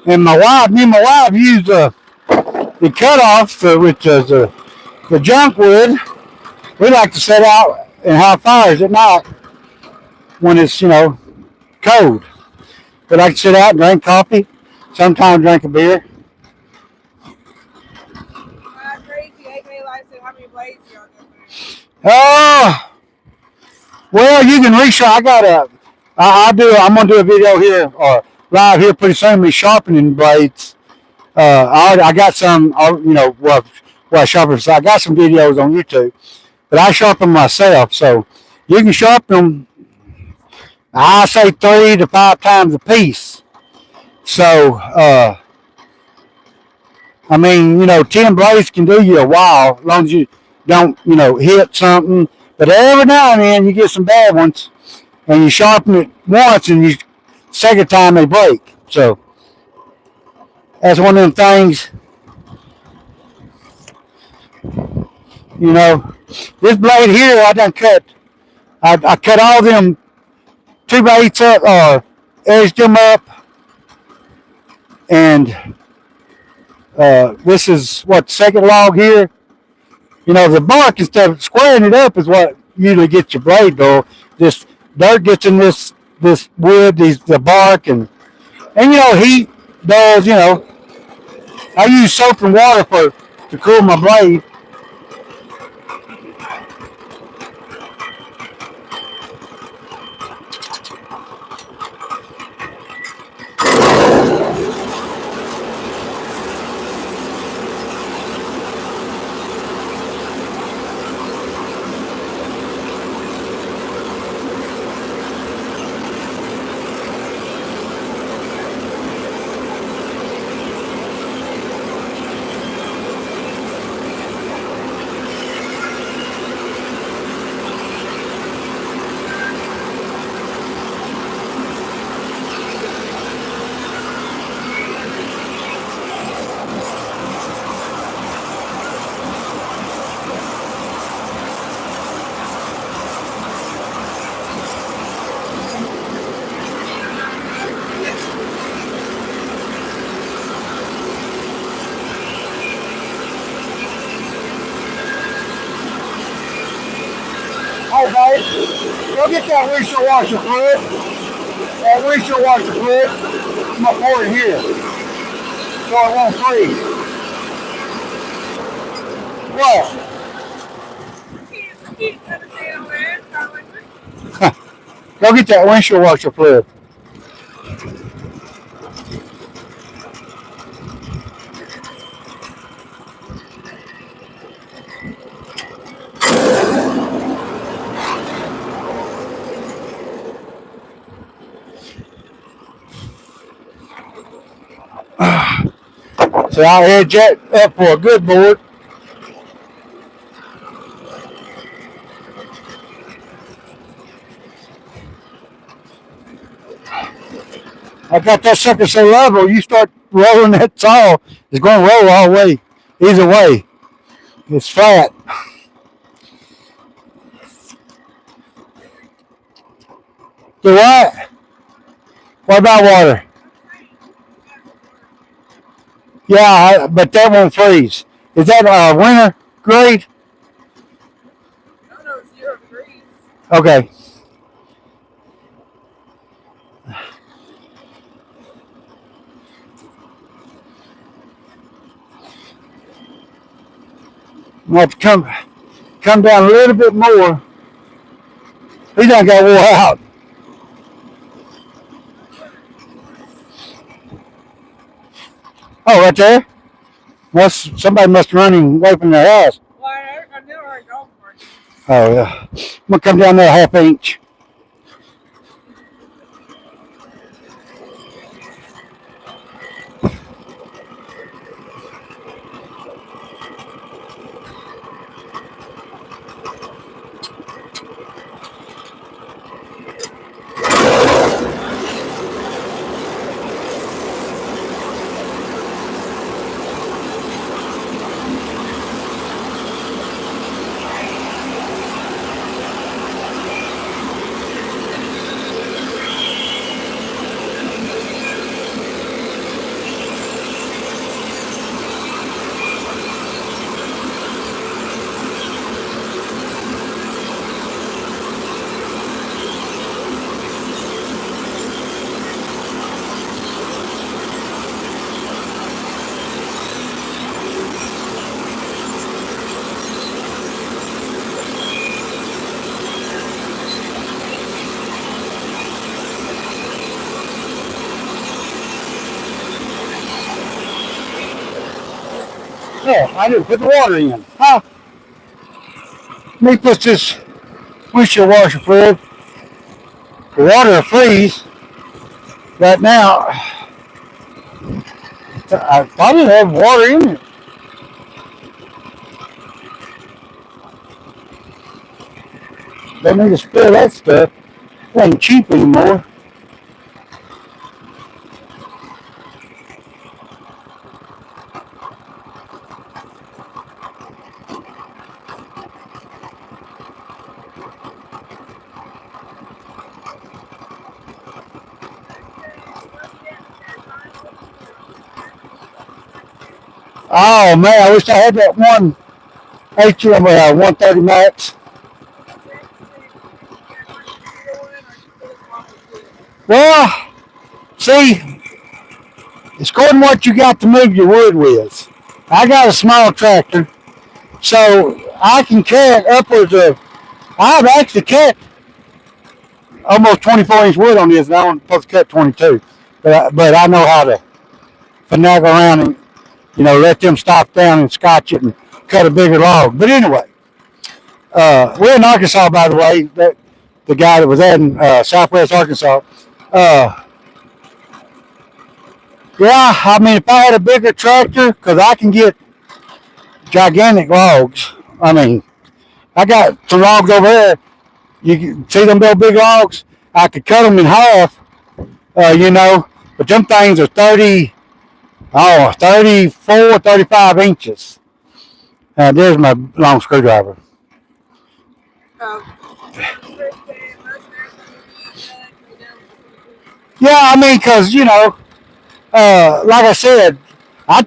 And me and my wife used the cutoffs, which is the junk wood. We like to set out and have fires at night when it's, cold. We like to sit out and drink coffee, sometimes drink a beer. Crazy. AJ Life said, how many blades y'all got there? Oh, well, you can resharpen. I'm gonna do a video here or live here pretty soon. Me sharpening blades. I got some. Well, sharpen. So I got some videos on YouTube, but I sharpen myself. So you can sharpen them. I say 3 to 5 times a piece. So, I mean, 10 blades can do you a while, as long as you don't, hit something. But every now and then you get some bad ones, and you sharpen it once, and you second time they break. So that's one of them things. This blade here I done cut. I cut all them 2x8 up, or edged them up, and this is what second log here. The bark, instead of squaring it up, is what usually gets your blade though. This dirt gets in this wood, the bark, and heat does. I use soap and water to cool my blade. Hey, babe, go get that windshield washer fluid. That windshield washer fluid. I'm gonna pour it here, so it won't freeze. What? Go get that windshield washer fluid. So I'll head that up for a good board. I got that sucker so level, you start rolling that saw, it's going to roll all the way. Either way, it's flat. Do what? What about water? Yeah, but that won't freeze. Is that winter grade? No, 0 degrees. Okay. I'm going to come down a little bit more. He done got wore out. Oh, right there? Somebody must have run him away from their house. Well, I never heard dog barking. Oh, yeah. I'm going to come down there a 1/2 inch. Oh, I didn't put the water in. Huh? Let me put this windshield washer fluid. The water will freeze. Right now, I probably have water in it. Don't need to spill that stuff. It ain't cheap anymore. Oh man, I wish I had that one HM 130 max. Well, see, it's according to what you got to move your wood with. I got a small tractor, so I can cut upwards of. I've actually cut almost 24-inch wood on this, and I'm supposed to cut 22. But I know how to finagle around and let them stop down and scotch it and cut a bigger log. But anyway, we're in Arkansas, by the way. The guy that was in Southwest Arkansas. Uh, yeah, I mean, if I had a bigger tractor, because I can get gigantic logs. I mean, I got some logs over there. You can see them big logs. I could cut them in half, but them things are 34, 35 inches. There's my long screwdriver. Yeah, I mean, because, like I said, I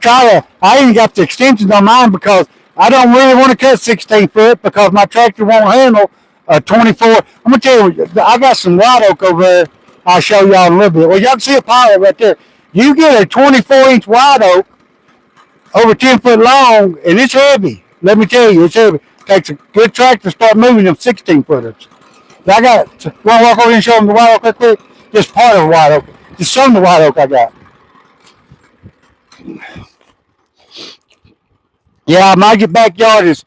even got the extensions on mine because I don't really want to cut 16 foot because my tractor won't handle a 24. I'm going to tell you, I got some white oak over there. I'll show y'all in a little bit. Well, y'all can see a pile right there. You get a 24-inch white oak over 10 foot long, and it's heavy. Let me tell you, it's heavy. It takes a good tractor to start moving them 16 footers. I got, want to walk over and show them the white oak real quick? Just part of the white oak. Just some of the white oak I got. Yeah, my backyard is,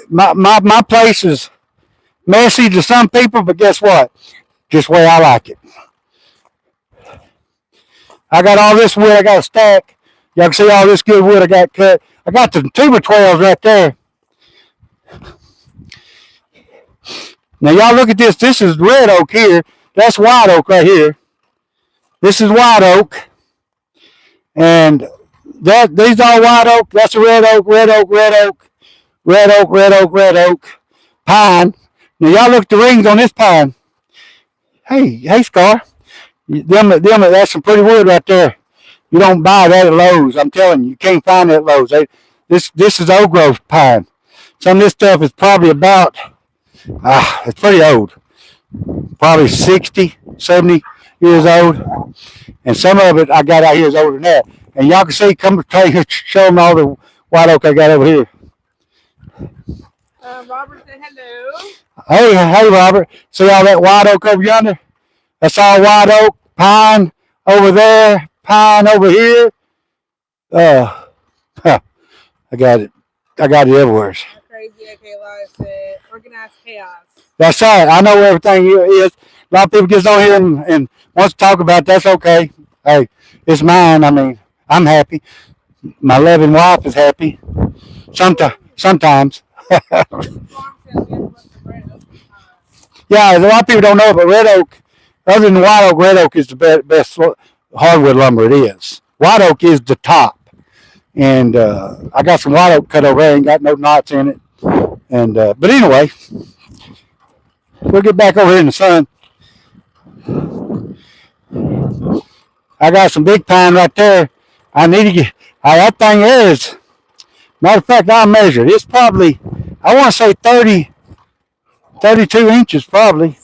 my place is messy to some people, but guess what? Just the way I like it. I got all this wood I got to stack. Y'all can see all this good wood I got cut. I got the 2x12s right there. Now y'all look at this. This is red oak here. That's white oak right here. This is white oak. And these are white oak. That's a red oak, red oak, red oak, red oak, red oak, red oak, pine. Now y'all look at the rings on this pine. Hey, Scar. That's some pretty wood right there. You don't buy that at Lowe's. I'm telling you, you can't find that at Lowe's. This is old growth pine. Some of this stuff is probably about, it's pretty old. Probably 60, 70 years old. And some of it I got out here is older than that. And y'all can see, come show them all the white oak I got over here. Robert said hello. Hey, Robert. See all that white oak over yonder? That's all white oak, pine over there, pine over here. I got it. I got it everywhere. Crazy AK Live said organized chaos. That's right. I know everything is. A lot of people get on here and wants to talk about it. That's okay. Hey, it's mine. I mean, I'm happy. My loving wife is happy. Sometimes. Yeah, a lot of people don't know, but red oak, other than white oak, red oak is the best hardwood lumber it is. White oak is the top. And I got some white oak cut over there, ain't got no knots in it. And but anyway, we'll get back over here in the sun. I got some big pine right there. I need to get, that thing is, matter of fact, I measured. It's probably, I want to say 32 inches probably.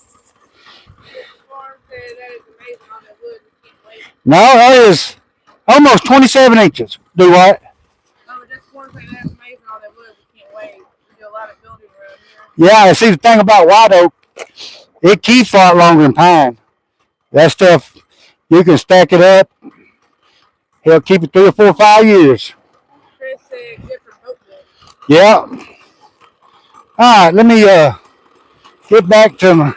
No, that is almost 27 inches. Do what? Yeah, see the thing about white oak, it keeps a lot longer than pine. That stuff, you can stack it up. He'll keep it 3 or 4 or 5 years. Chris said good for Yeah. All right, let me get back to my.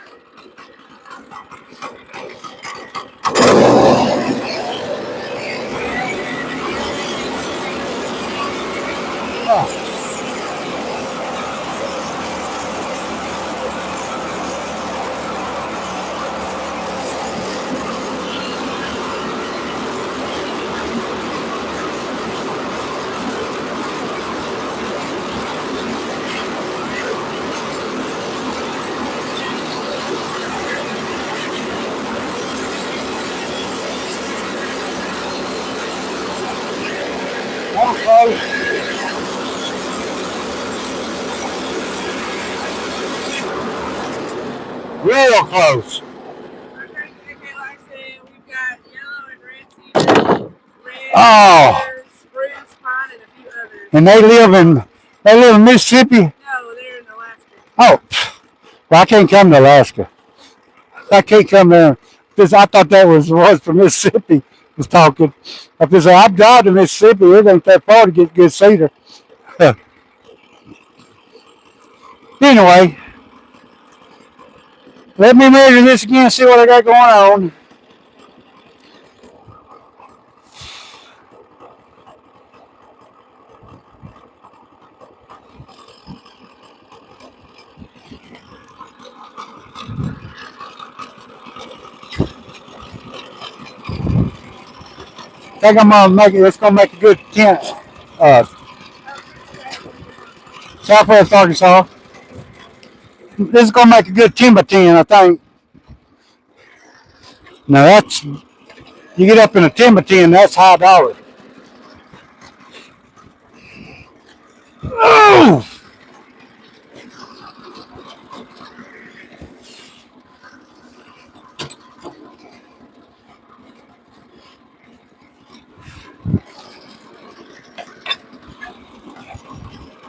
Oh, I'm close. Real close. Okay, like I said, we've got yellow and red cedar, red Oh, cedar, spruce, pine, and a few others. and they live in Mississippi. No, they're in Alaska. Oh, well, I can't come to Alaska. I can't come there. Because I thought that was from Mississippi. Was talking. I said I've drive to Mississippi. It ain't that far to get good cedar. Anyway, let me measure this again. See what I got going on. I think I'm gonna make it. It's gonna make a good tent. Uh, Southwest Arkansas. This is gonna make a good timber tin, I think. Now that's you get up in a timber tin, that's high dollar. Oh!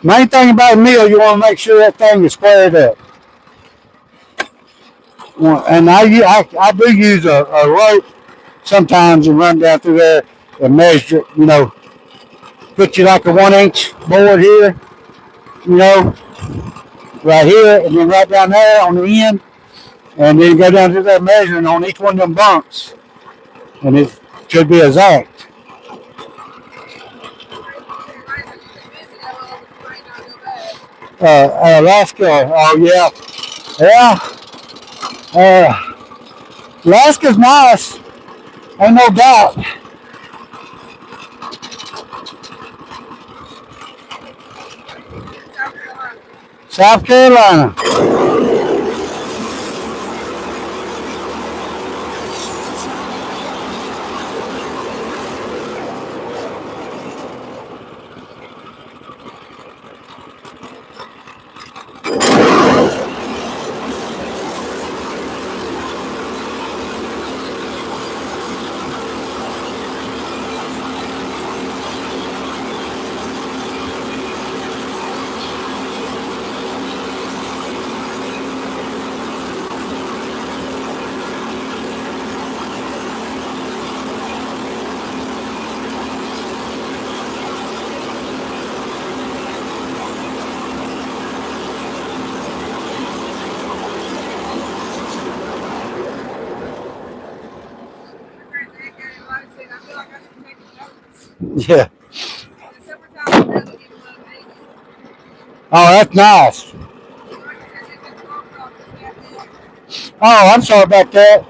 Main thing about a mill, you want to make sure that thing is squared up. And I do use a rope sometimes and run down through there and measure it. Put you like a 1 inch board here, you know, right here, and then right down there on the end, and then go down to there measuring on each one of them bumps, and it should be exact. Alaska, oh yeah, yeah. Alaska's nice, ain't no doubt. South Carolina. Yeah. Oh, that's nice. Oh, I'm sorry about that.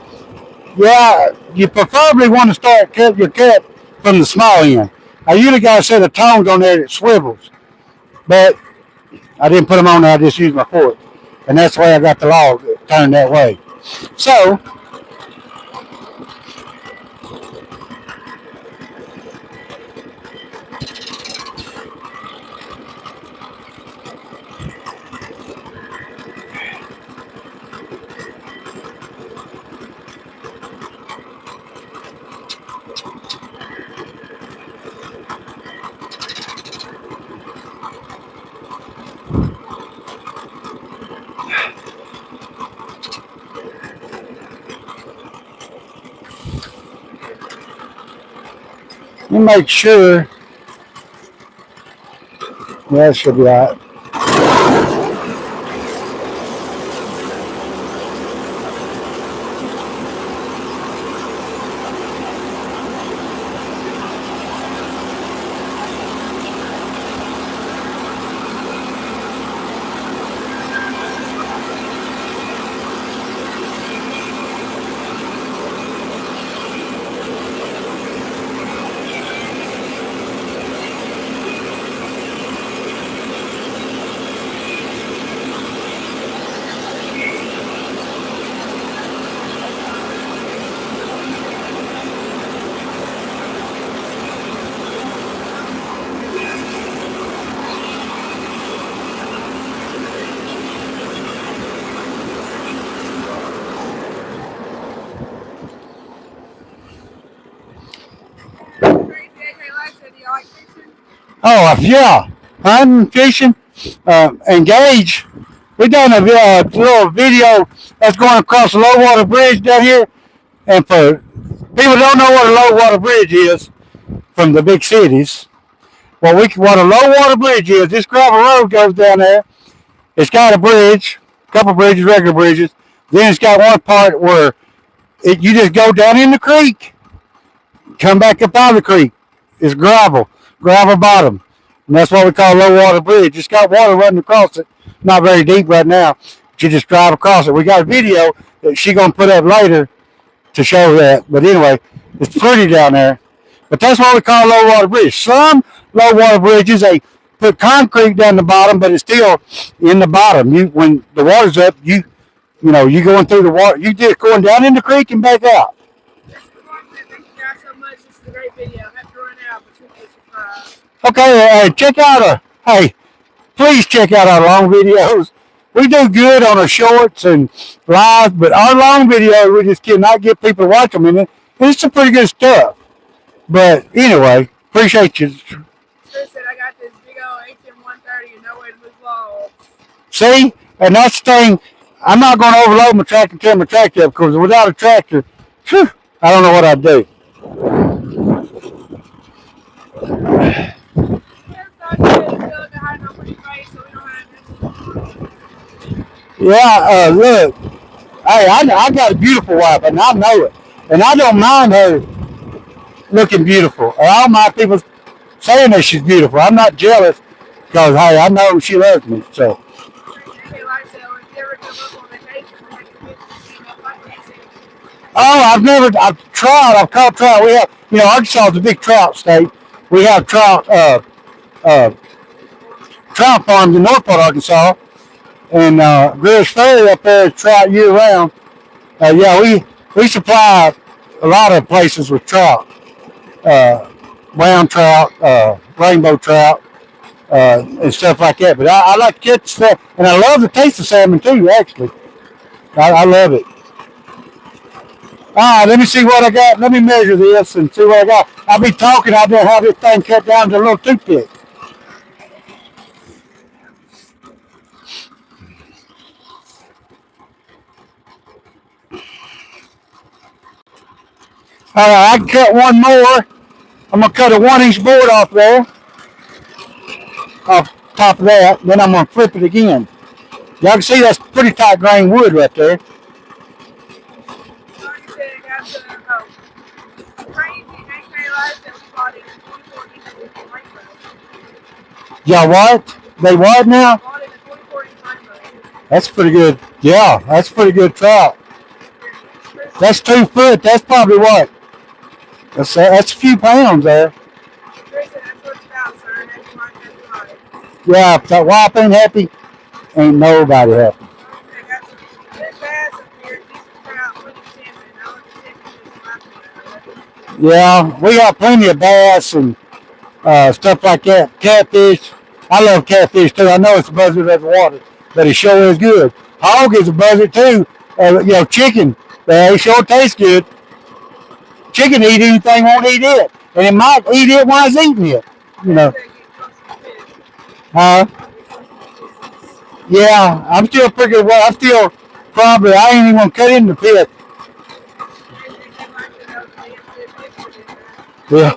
Yeah, you preferably want to start cut your cut from the small end. I usually got a set of tongs on there that swivels, but I didn't put them on there. I just used my fork, and that's the way I got the log turned that way. So you make sure Yeah, it should be all right. Crazy AJ Life said, do you like fishing? Oh, yeah. Hunting, fishing, engage. We done a little video that's going across the low water bridge down here. And for people don't know what a low water bridge is from the big cities, what a low water bridge is, this gravel road goes down there. It's got a bridge, a couple bridges, regular bridges. Then it's got one part where you just go down in the creek, come back up out of the creek. It's gravel bottom. And that's what we call a low water bridge. It's got water running across it. Not very deep right now, but you just drive across it. We got a video that she's going to put up later to show that. But anyway, it's pretty down there. But that's what we call a low water bridge. Some low water bridges, they put concrete down the bottom, but it's still in the bottom. When the water's up, you going through the water. You just going down in the creek and back out. Thank you guys so much. This is a great video. I have to run out, but you can subscribe. Okay, check out please check out our long videos. We do good on our shorts and live, but our long videos, we just cannot get people to watch them. And it's some pretty good stuff. But anyway, appreciate you. Chris said, I got this big old HM130 and no way to move logs. See? And that's the thing. I'm not going to overload my tractor and tear my tractor up because without a tractor, whew, I don't know what I'd do. Yeah, look. Hey, I got a beautiful wife, and I know it. And I don't mind her looking beautiful. I don't mind people saying that she's beautiful. I'm not jealous because, hey, I know she loves me. So. Oh, I've tried. I've caught trout. We have, Arkansas is a big trout state. We have trout farms in North Part Arkansas. And Greer's Ferry up there is trout year round. Yeah, we supply a lot of places with trout. Brown trout, rainbow trout, and stuff like that. But I like to catch stuff. And I love the taste of salmon too, actually. I love it. All right, let me see what I got. Let me measure this and see what I got. I'll be talking. I'll just have this thing cut down to a little toothpick. All right, I can cut one more. I'm going to cut a 1-inch board off there. Off top of that. Then I'm going to flip it again. Y'all can see that's pretty tight grain wood right there. Y'all what? They what now? That's pretty good. Yeah, that's pretty good trout. That's 2 foot. That's probably what? That's a few pounds there. Yeah, if that wife ain't happy, ain't nobody happy. Yeah, we got plenty of bass and stuff like that. Catfish. I love catfish too. I know it's a buzzard of the water, but it sure is good. Hog is a buzzard too. Chicken. They sure taste good. Chicken eat anything, won't eat it. And it might eat it while it's eating it. Yeah, I'm still pretty well. I ain't even gonna cut in the pit. Yeah.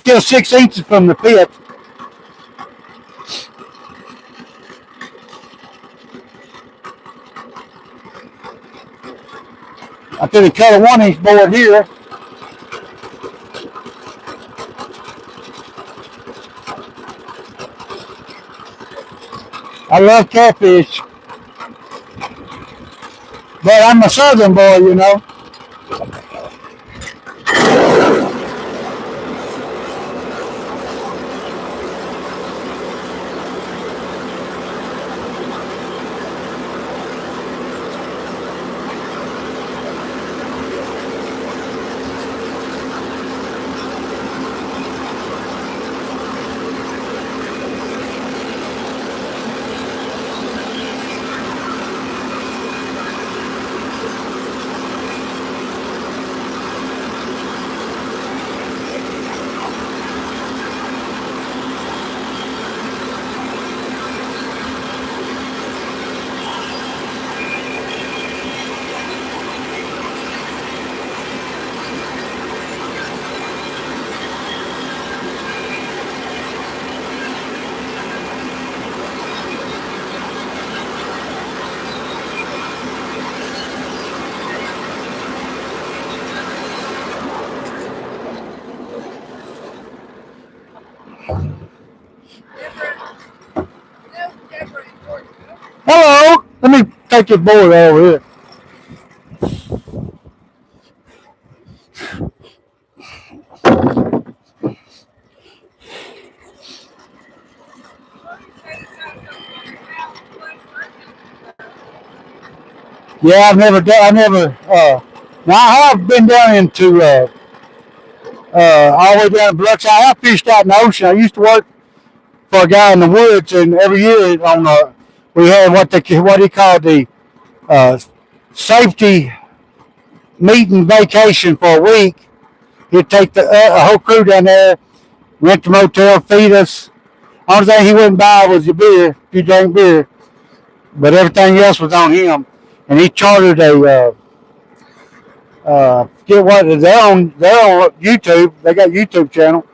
still 6 inches from the pit. I put a cut a 1-inch board here. I love catfish, but I'm a southern boy, you know. Hello, let me take your board over here. Yeah, I've never done. I never. Now I have been down into all the way down to Biloxi. I have fished out in the ocean. I used to work for a guy in the woods, and every year on we had what he called the uh, safety meeting vacation for a week. He'd take the a whole crew down there, rent the motel, feed us. Only thing he wouldn't buy was the beer, if you drank beer, but everything else was on him. And he chartered a get what they're on YouTube. They got a YouTube channel.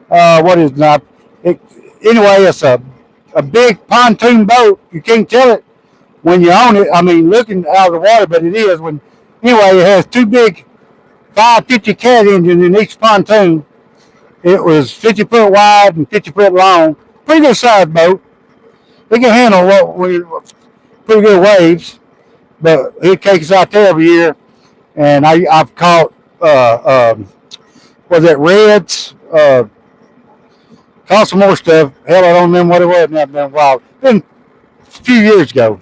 What is not? Anyway, it's a big pontoon boat. You can't tell it when you own it. I mean, looking out of the water, but it is. Anyway, it has two big 550 cat engines in each pontoon. It was 50 foot wide and 50 foot long. Pretty good sized boat. It can handle pretty good waves, but it takes us out there every year. And I've caught was it reds? Caught some more stuff. Hell, I don't remember what it was. Now it's been a while. Been a few years ago.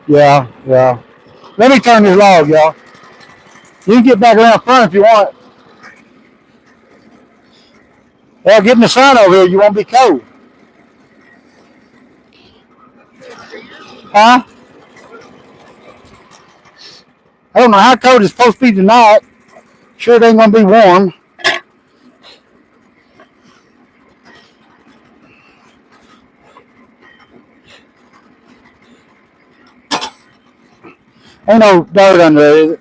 Yeah. Let me turn this log, y'all. You can get back around front if you want. Well, getting the sun over here, you won't be cold. Huh? I don't know how cold it's supposed to be tonight. Sure it ain't gonna be warm. Ain't no dirt under there, is it?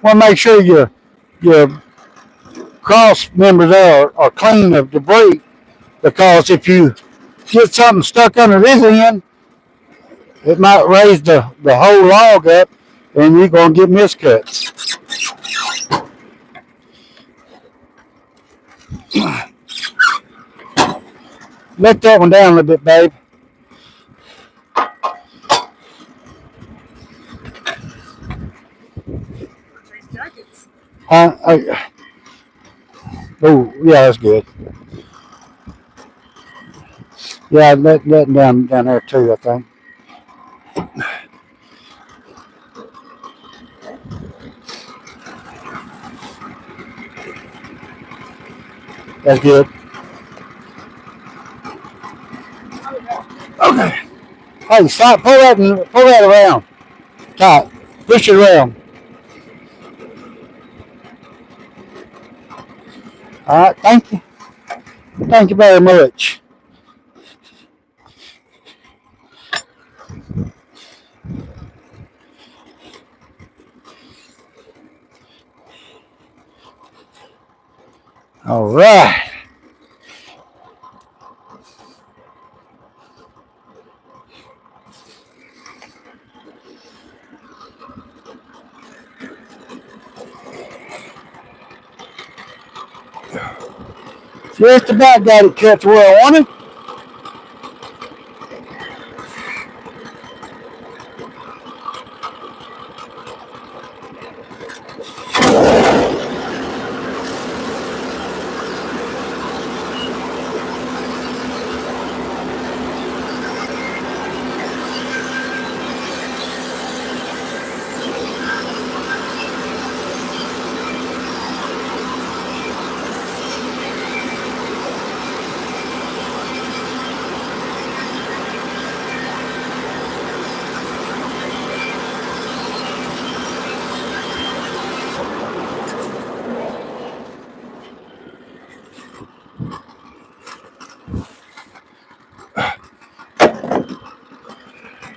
Want to make sure your cross members are clean of debris, because if you get something stuck under this end, it might raise the whole log up, and you're gonna get miscuts. Let that one down a little bit, babe. Oh, yeah, that's good. Yeah, let down there too, I think. That's good. Okay. Hey, stop. Pull that around. Tight. Push it around. All right. Thank you. Thank you very much. All right. Just about got it cut to where I wanted.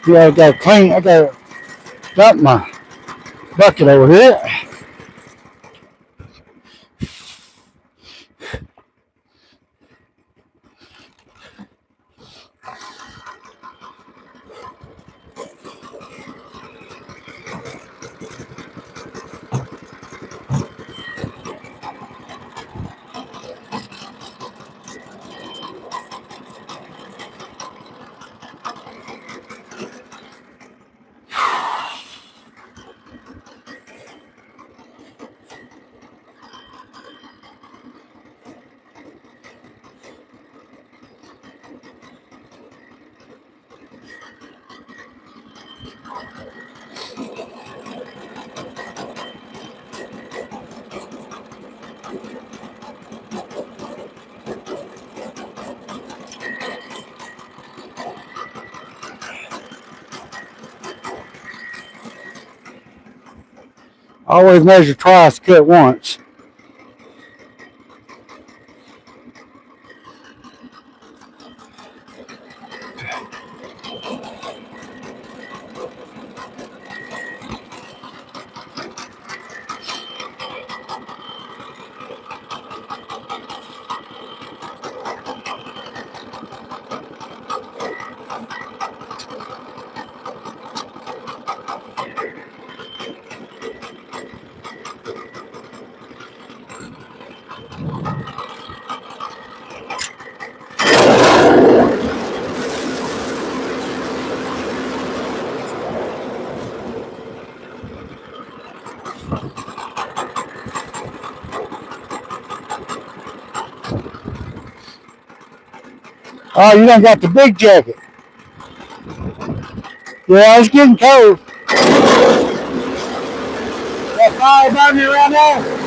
Yeah, I got to clean. I got to dump my bucket over here. Always measure twice, cut once. Oh, you done got the big jacket. Yeah, it's getting cold. That fire burning around there?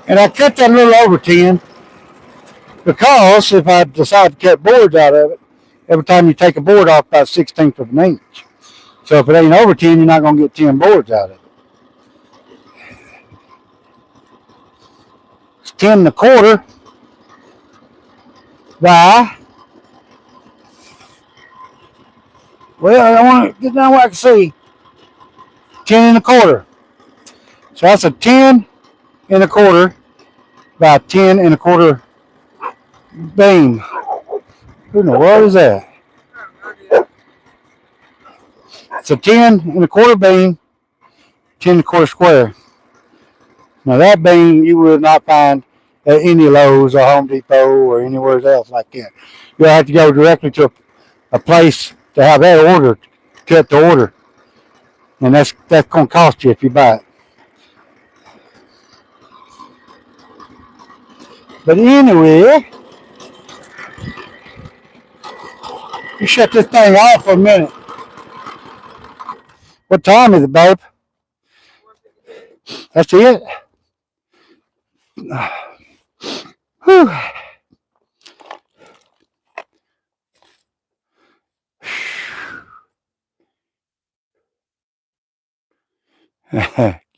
And I cut that a little over 10 because if I decide to cut boards out of it, every time you take a board off about 1/16 of an inch. So if it ain't over 10, you're not going to get 10 boards out of it. It's 10 1/4 by, well, I want to get down where I can see, 10 1/4. So that's a 10 1/4 by 10 1/4 beam. Who in the world is that? It's a 10 1/4 beam, 10 1/4 square. Now that beam you will not find at any Lowe's or Home Depot or anywhere else like that. You'll have to go directly to a place to have that order, cut to order. And that's going to cost you if you buy it. But anyway, you shut this thing off for a minute. What time is it, babe? That's it? Whew.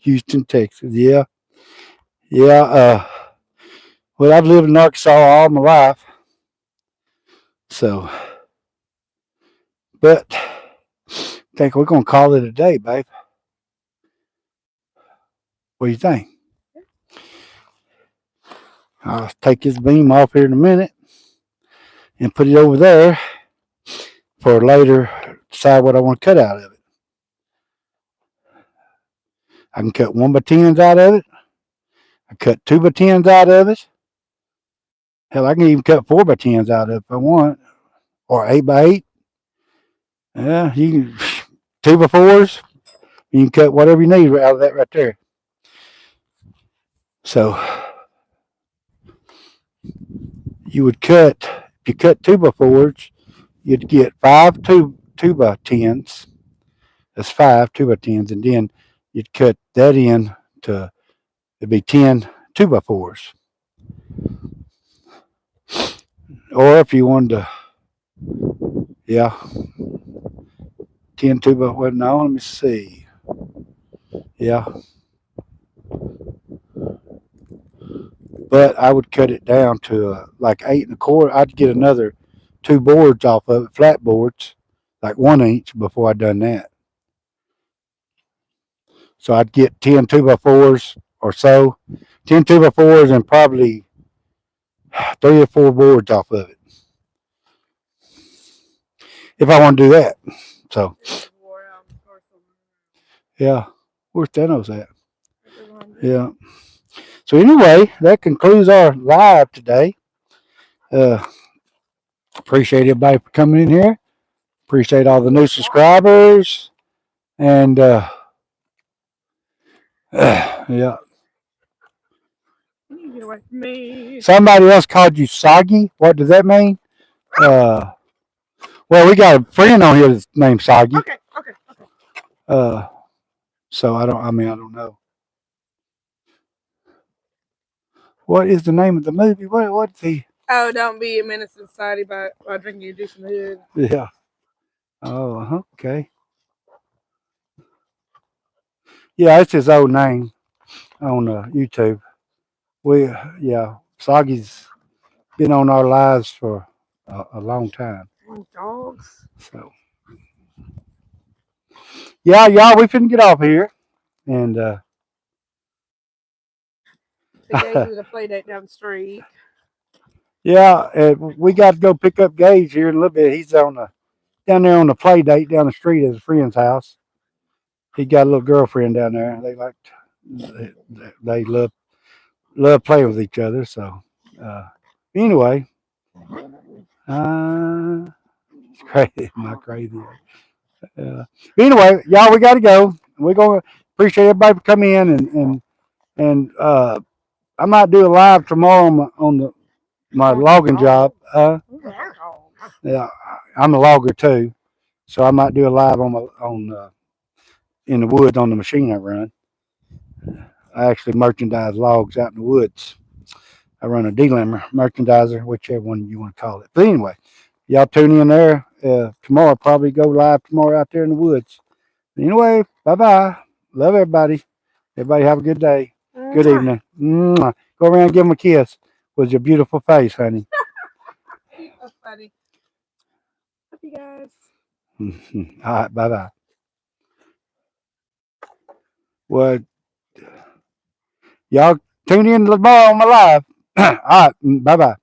Houston, Texas. Yeah. Yeah. Well, I've lived in Arkansas all my life. So, but I think we're going to call it a day, babe. What do you think? I'll take this beam off here in a minute and put it over there for later. Decide what I want to cut out of it. I can cut 1x10s out of it. I cut 2x10s out of it. Hell, I can even cut 4x10s out of it if I want, or 8x8. Yeah, you can 2x4s. You can cut whatever you need out of that right there. So you would cut, if you cut 2x4s, you'd get 5 2x10s. That's 5 2x10s, and then you'd cut that in to, it'd be 10 2x4s. Or if you wanted to, yeah, 10 2x, well, no, let me see. Yeah. But I would cut it down to like 8 1/4. I'd get another 2 boards off of it, flat boards, like 1 inch before I done that. So I'd get 10 2x4s or so, 10 2x4s and probably 3 or 4 boards off of it. If I want to do that. So, yeah. Where's Thanos at? Yeah. So anyway, that concludes our live today. Appreciate everybody for coming in here. Appreciate all the new subscribers. And yeah. Get away from me. Somebody else called you soggy. What does that mean? Well, we got a friend on here that's named Soggy. Okay. So I don't know. What is the name of the movie? What's he? Oh, don't be a menace to society by drinking your juice in the hood. Yeah. Oh, okay. Yeah, it's his old name on YouTube. Soggy's been on our lives for a long time. Dogs. So, yeah, y'all, we finna get off here. And Gage was a play date down the street. Yeah, we got to go pick up Gage here in a little bit. He's down there on the play date down the street at his friend's house. He got a little girlfriend down there. They love playing with each other. So anyway, it's crazy, not crazy. Anyway, y'all, we got to go. We're gonna appreciate everybody for coming in and I might do a live tomorrow on my logging job. Yeah, I'm a logger too, so I might do a live in the woods on the machine I run. I actually merchandise logs out in the woods. I run a delimber merchandiser, whichever one you want to call it. But anyway, y'all tune in there tomorrow. Probably go live tomorrow out there in the woods. Anyway, bye. Love everybody. Everybody have a good day. Good evening. Mwah. Go around and give them a kiss with your beautiful face, honey. That's funny. Love you guys. All right, bye. Well, y'all tune in tomorrow on my live. All right, bye.